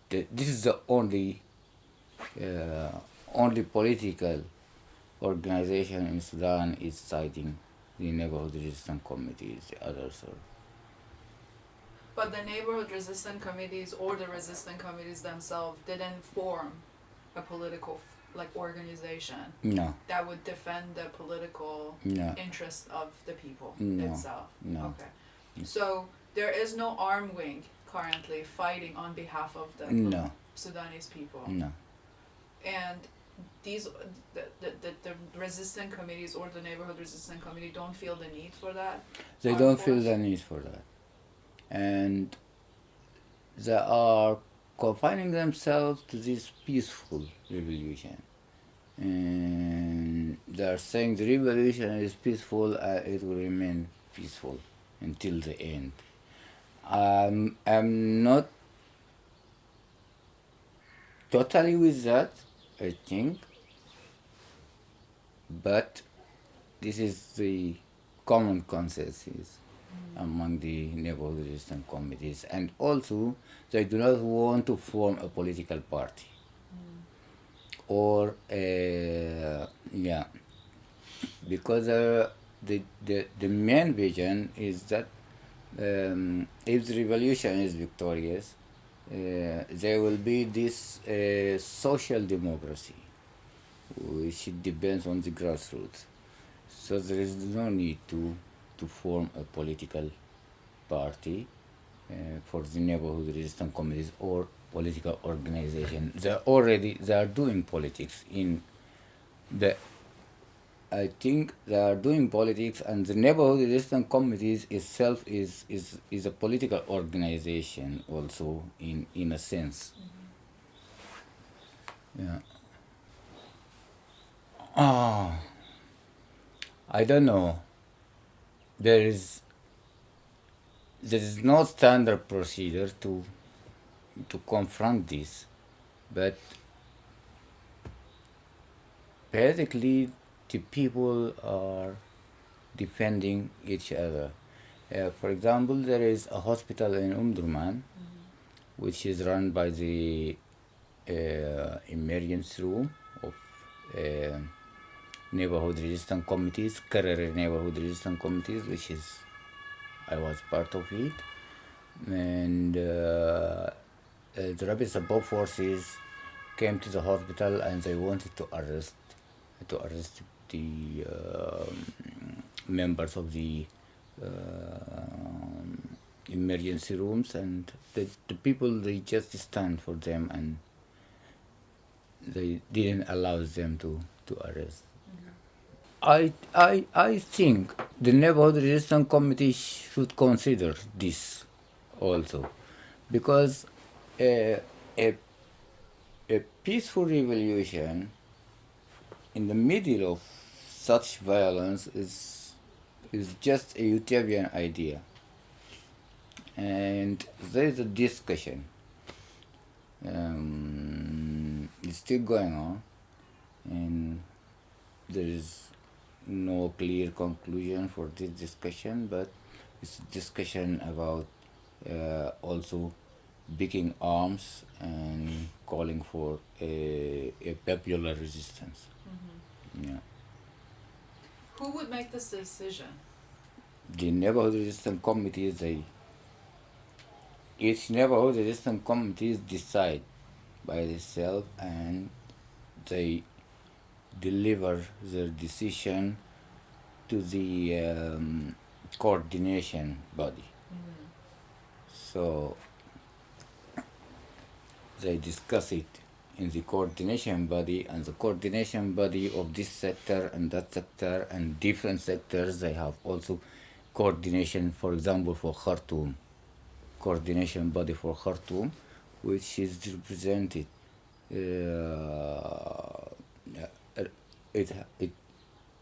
This is the only political organization in Sudan is citing the neighborhood resistance committees. The others are. But the neighborhood resistance committees or the resistance committees themselves didn't form a political organization No. that would defend the political No. interests of the people No. itself. No. Okay. So there is no armed wing currently fighting on behalf of the No. Sudanese people. No. And these the resistance committees or the neighborhood resistance committee don't feel the need for that. They armed don't feel force? the need for that. And they are confining themselves to this peaceful revolution. And they are saying the revolution is peaceful, it will remain peaceful until the end. I'm not totally with that, I think, but this is the common consensus among the neighborhood resistance committees, and also they do not want to form a political party or because the main vision is that if the revolution is victorious, there will be this social democracy, which it depends on the grassroots. So there is no need to form a political party for the neighborhood resistance committees or political organization. They are doing politics in the. I think they are doing politics, and the neighborhood resistance committees itself is a political organization also in a sense. Yeah. I don't know. There is no standard procedure to confront this, but basically the people are defending each other. For example, there is a hospital in Umdurman, which is run by the emergency room of neighborhood resistance committees, Karare neighborhood resistance committees, which is I was part of it, and the rapid support forces came to the hospital and they wanted to arrest the members of the emergency rooms, and the people, they just stand for them and they didn't allow them to arrest. I think the neighborhood resistance committee should consider this also, because a peaceful revolution in the middle of such violence is just a utopian idea, and there is a discussion. It's still going on, and there is no clear conclusion for this discussion, but it's a discussion about also picking arms and calling for a popular resistance. Yeah. Who would make this decision? The neighborhood resistance committees, each neighborhood resistance committees decide by themselves, and they deliver their decision to the coordination body. So they discuss it in the coordination body, and the coordination body of this sector and that sector and different sectors, they have also coordination, for example, for Khartoum, coordination body for Khartoum, which is represented it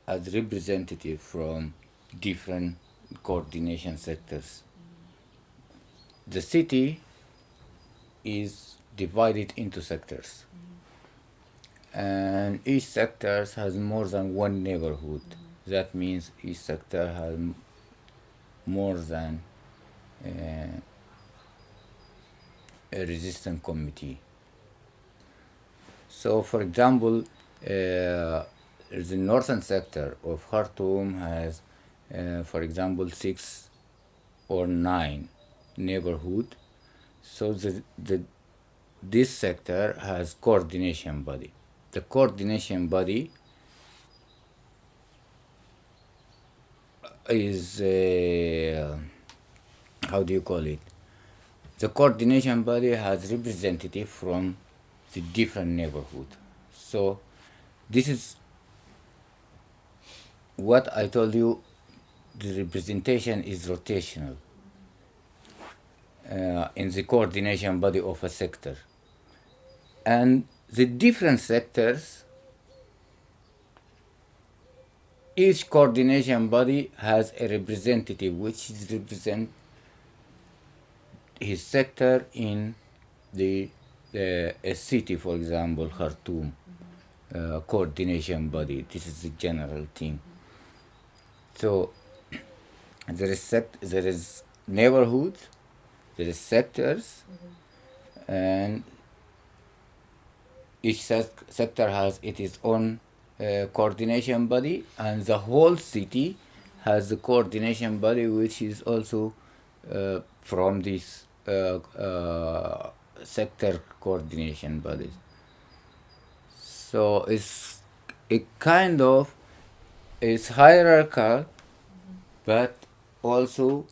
has representative from different coordination sectors. The city is divided into sectors, and each sector has more than one neighborhood. That means each sector has more than a resistance committee. So, for example, the northern sector of Khartoum has, for example, 6 or 9 neighborhood. So this sector has coordination body. The coordination body is how do you call it? The coordination body has representative from the different neighborhood. So this is what I told you. The representation is rotational in the coordination body of a sector, and the different sectors, each coordination body has a representative which is represent his sector in a city, for example, Khartoum coordination body. This is the general thing. So there is neighborhood, there is sectors, and each sector has its own coordination body, and the whole city has the coordination body which is also from this sector coordination bodies. So it's it kind of is hierarchical, but also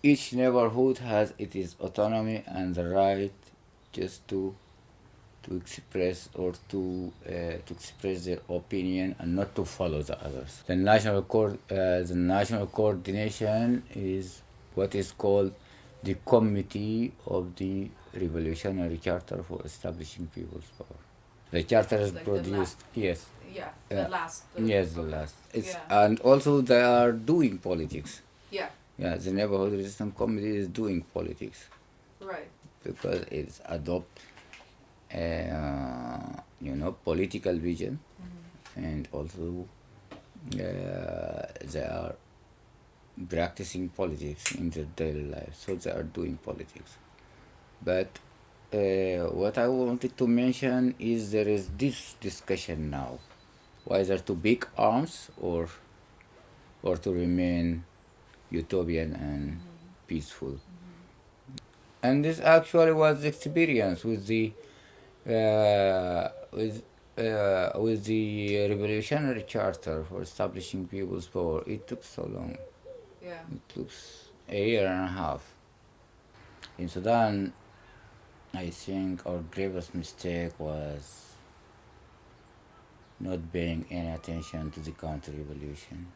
each neighborhood has its autonomy and the right just to express or to express their opinion and not to follow the others. The national coordination is what is called the Committee of the Revolutionary Charter for Establishing People's Power. The charter is Like produced, yes. Yeah, Yeah. the last. Yes, the okay. last. It's Yeah. and also they are doing politics. Yeah, Yeah, the Neighborhood Resistance Committee is doing politics right. because it's adopt, political vision, and also they are practicing politics in their daily life. So they are doing politics. But what I wanted to mention is there is this discussion now, whether to big arms or to remain utopian and peaceful. And this actually was the experience with the revolutionary charter for establishing people's power. It took so long. Yeah. It took a year and a half. In Sudan, I think our gravest mistake was not paying any attention to the counter-revolution.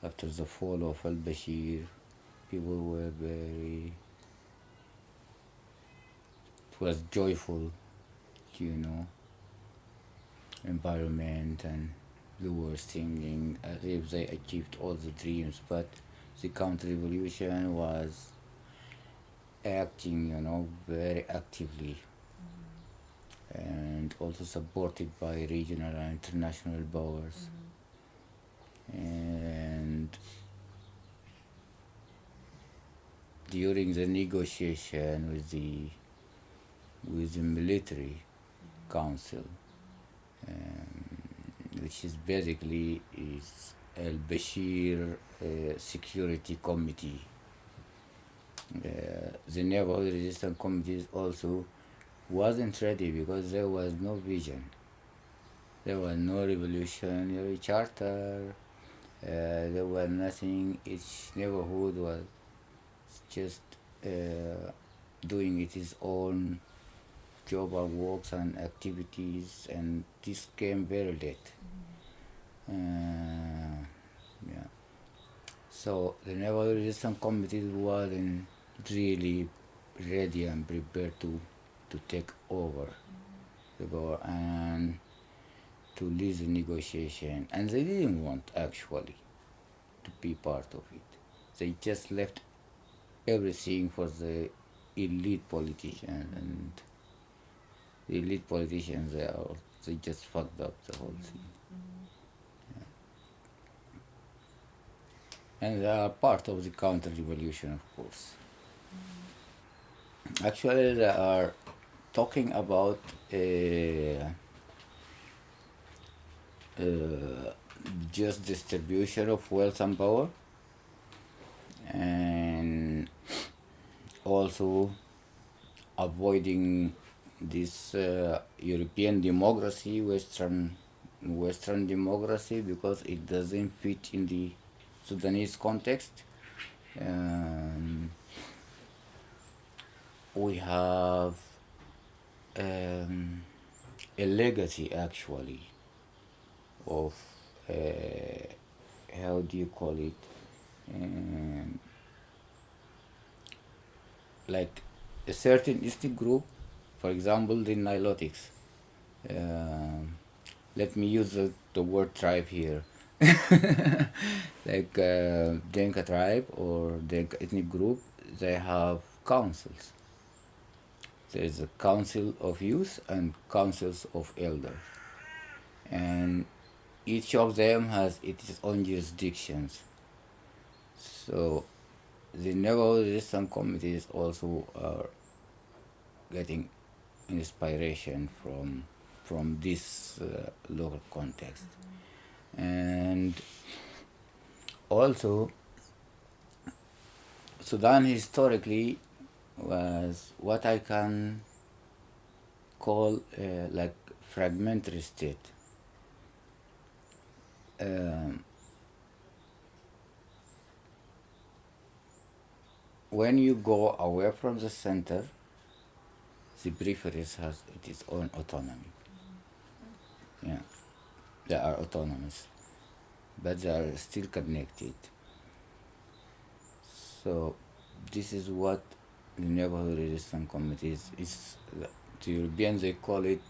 After the fall of al-Bashir, people were it was joyful, environment, and they were singing as if they achieved all the dreams, but the counter-revolution was acting, very actively, and also supported by regional and international powers. And during the negotiation with the military council, which is basically is al-Bashir Security Committee. The Neighborhood Resistance Committee also wasn't ready because there was no vision. There was no revolutionary charter. There was nothing. Each neighborhood was just doing its own job and works and activities, and this came very late. So the Neighborhood Resistance Committee wasn't really ready and prepared to take over the power and to lead the negotiation, and they didn't want actually to be part of it. They just left everything for the elite politicians, and the elite politicians they just fucked up the whole thing. And they are part of the counter-revolution, of course. Actually, they are talking about just distribution of wealth and power, and also avoiding this European democracy, Western democracy, because it doesn't fit in the Sudanese context. We have a legacy actually of how do you call it, like a certain ethnic group, for example the Nilotics. Let me use the word tribe here. Like Dinka tribe or Dinka ethnic group, they have councils. There is a council of youth and councils of elders, and each of them has its own jurisdictions. So the Neighborhood Resistance Committees also are getting inspiration from this local context. And also Sudan historically was what I can called like fragmentary state. When you go away from the center, the peripheries has its own autonomy. Yeah, they are autonomous, but they are still connected. So this is what the neighborhood resistance committees is. The Europeans, they call it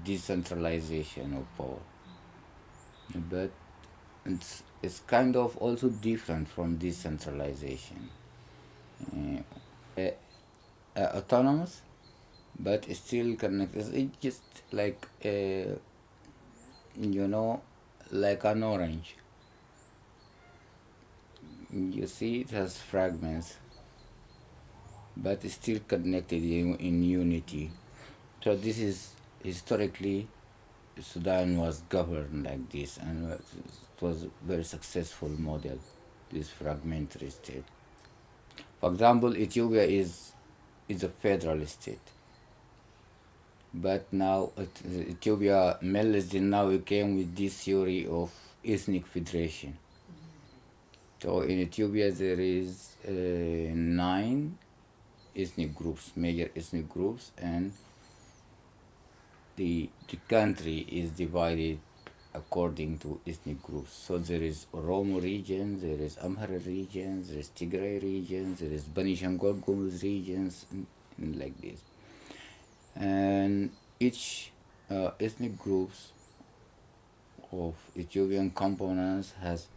decentralization of power, but it's kind of also different from decentralization. Autonomous, but still connected. It's just like like an orange. You see, it has fragments, but it's still connected in unity. So this is historically, Sudan was governed like this, and it was a very successful model, this fragmentary state. For example, Ethiopia is a federal state, but now Ethiopia, Meles now came with this theory of ethnic federation. So in Ethiopia there is 9 ethnic groups, major ethnic groups, and the country is divided according to ethnic groups. So there is Oromo region, there is Amhara region, there is Tigray region, there is Benishangul Gumuz regions, and like this. And each ethnic groups of Ethiopian components has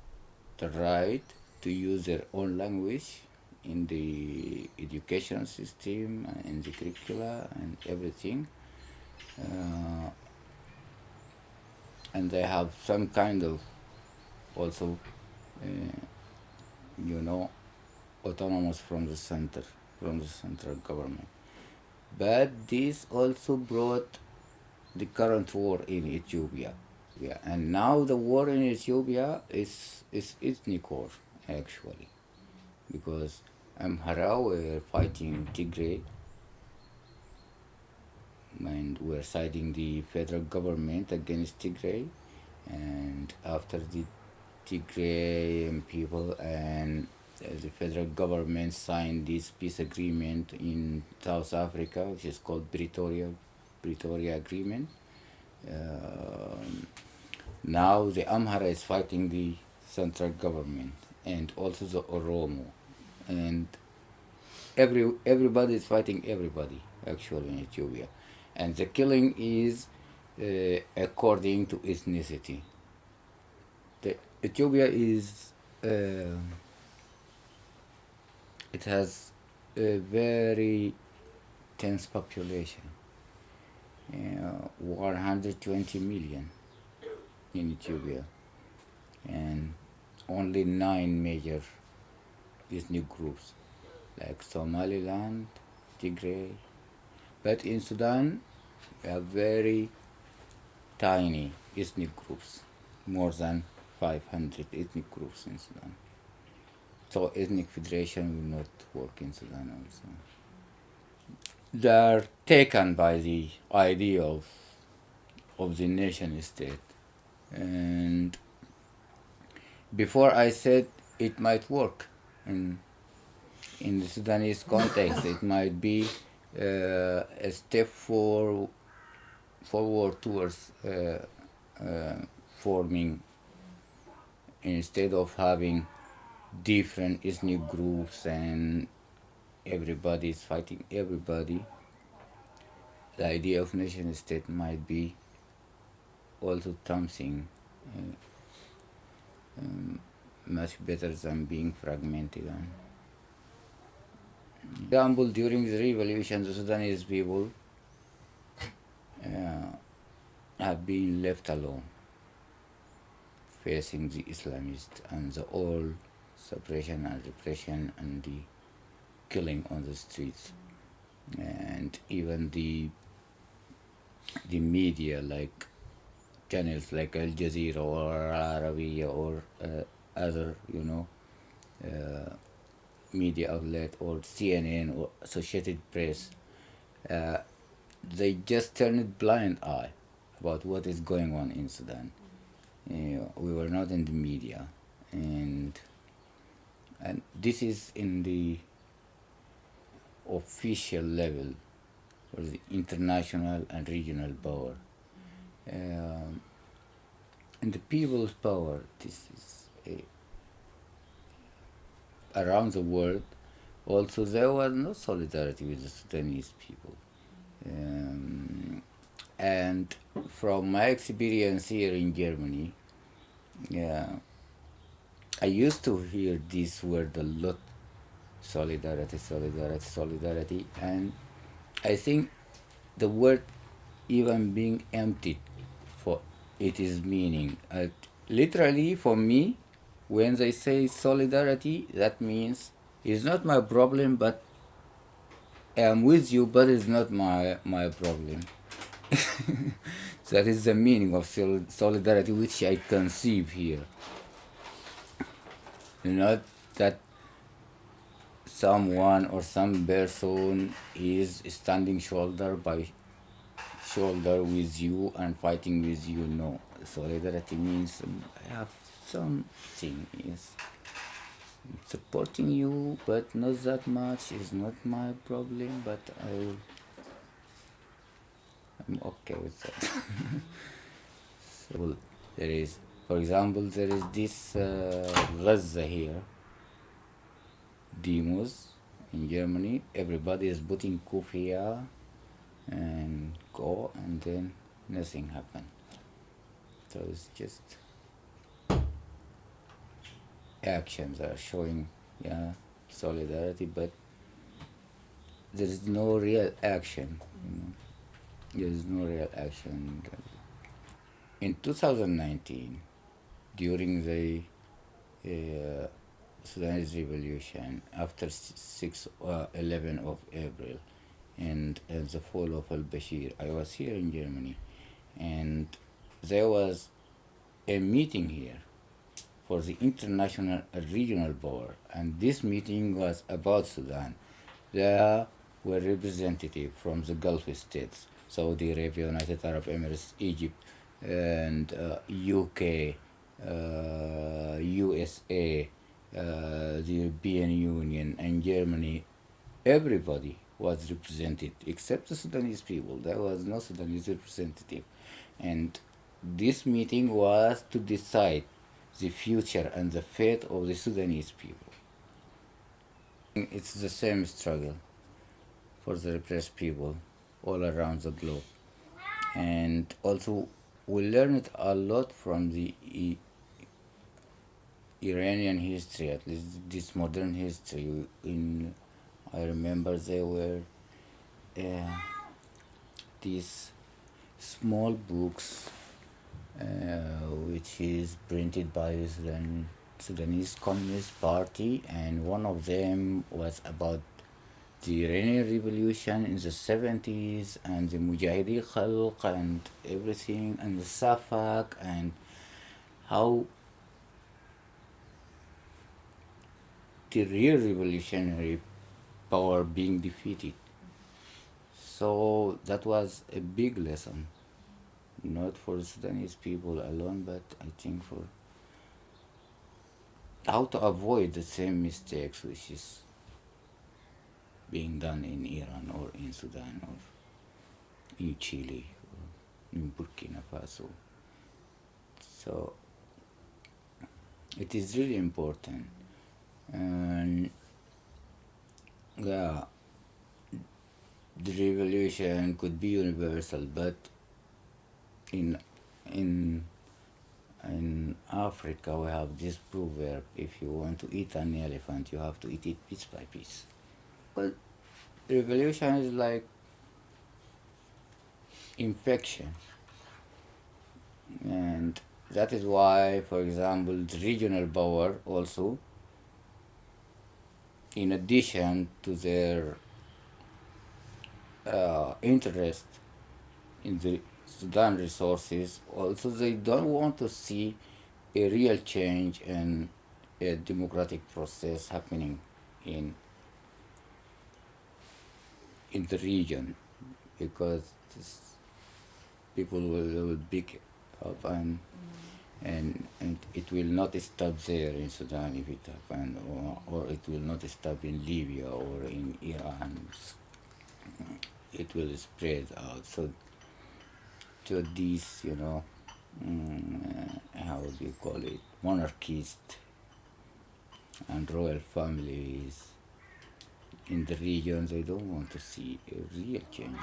the right to use their own language in the education system, in the curricula and everything. And they have some kind of also, autonomous from the central government. But this also brought the current war in Ethiopia. Yeah, and now the war in Ethiopia is ethnic war, actually, because Amhara were fighting Tigray, and we're siding the federal government against Tigray, and after the Tigrayan people and the federal government signed this peace agreement in South Africa, which is called Pretoria Agreement. Now the Amhara is fighting the central government and also the Oromo, and everybody is fighting everybody actually in Ethiopia, and the killing is according to ethnicity. Ethiopia is it has a very dense population, 120 million in Ethiopia, and only 9 major ethnic groups like Somaliland, Tigray. But in Sudan, we have very tiny ethnic groups, more than 500 ethnic groups in Sudan. So ethnic federation will not work in Sudan also. They are taken by the idea of the nation state. And before I said it might work in the Sudanese context, it might be a step forward towards forming, instead of having different ethnic groups and everybody is fighting everybody, the idea of nation state might be also something much better than being fragmented. For example, during the revolution, the Sudanese people have been left alone, facing the Islamists and the all suppression and repression and the killing on the streets, and even the media, like channels like Al Jazeera or Al Arabiya or other media outlet or CNN or Associated Press, they just turned a blind eye about what is going on in Sudan. We were not in the media, and this is in the official level for the international and regional power. And the people's power, this is around the world. Also, there was no solidarity with the Sudanese people. And from my experience here in Germany, I used to hear this word a lot, solidarity, solidarity, solidarity, and I think the word even being emptied for its meaning. Literally, for me, when they say solidarity, that means it's not my problem, but I am with you, but it's not my problem. That is the meaning of solidarity which I conceive here. Not that someone or some person is standing shoulder by shoulder with you and fighting with you. No, solidarity means I have something is supporting you, but not that much. It's not my problem, but I'm okay with that. So there is, for example, there is this Gaza here, demos in Germany. Everybody is putting kufia and go, and then nothing happened. So it's just actions are showing, solidarity, but there is no real action. There is no real action. In 2019, during the Sudanese revolution, after 11 of April, and the fall of al-Bashir, I was here in Germany, and there was a meeting here for the international regional power, and this meeting was about Sudan. There were representatives from the Gulf states, Saudi Arabia, United Arab Emirates, Egypt, and UK, USA, the European Union, and Germany. Everybody was represented except the Sudanese people. There was no Sudanese representative. And this meeting was to decide the future and the fate of the Sudanese people. It's the same struggle for the repressed people all around the globe. And also, we learned a lot from the Iranian history, at least this modern history. I remember there were these small books which is printed by the Sudanese Communist Party, and one of them was about the Iranian Revolution in the 70s and the Mujahideen Khalq and everything, and the Safak, and how the real revolutionary power being defeated. So that was a big lesson, not for the Sudanese people alone, but I think for how to avoid the same mistakes which is being done in Iran or in Sudan or in Chile or in Burkina Faso. So it is really important. And the revolution could be universal, but in Africa we have this proverb: if you want to eat an elephant, you have to eat it piece by piece. But revolution is like infection, and that is why, for example, the regional power also, in addition to their interest in the Sudan resources, also they don't want to see a real change and a democratic process happening in the region. because people will pick up and it will not stop there in Sudan if it happens, or it will not stop in Libya or in Iran. It will spread out. So these, how do you call it, monarchists and royal families in the regions, they don't want to see a real change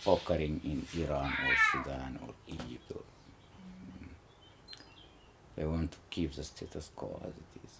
occurring in Iran or Sudan or Egypt. They want to keep the status quo as it is.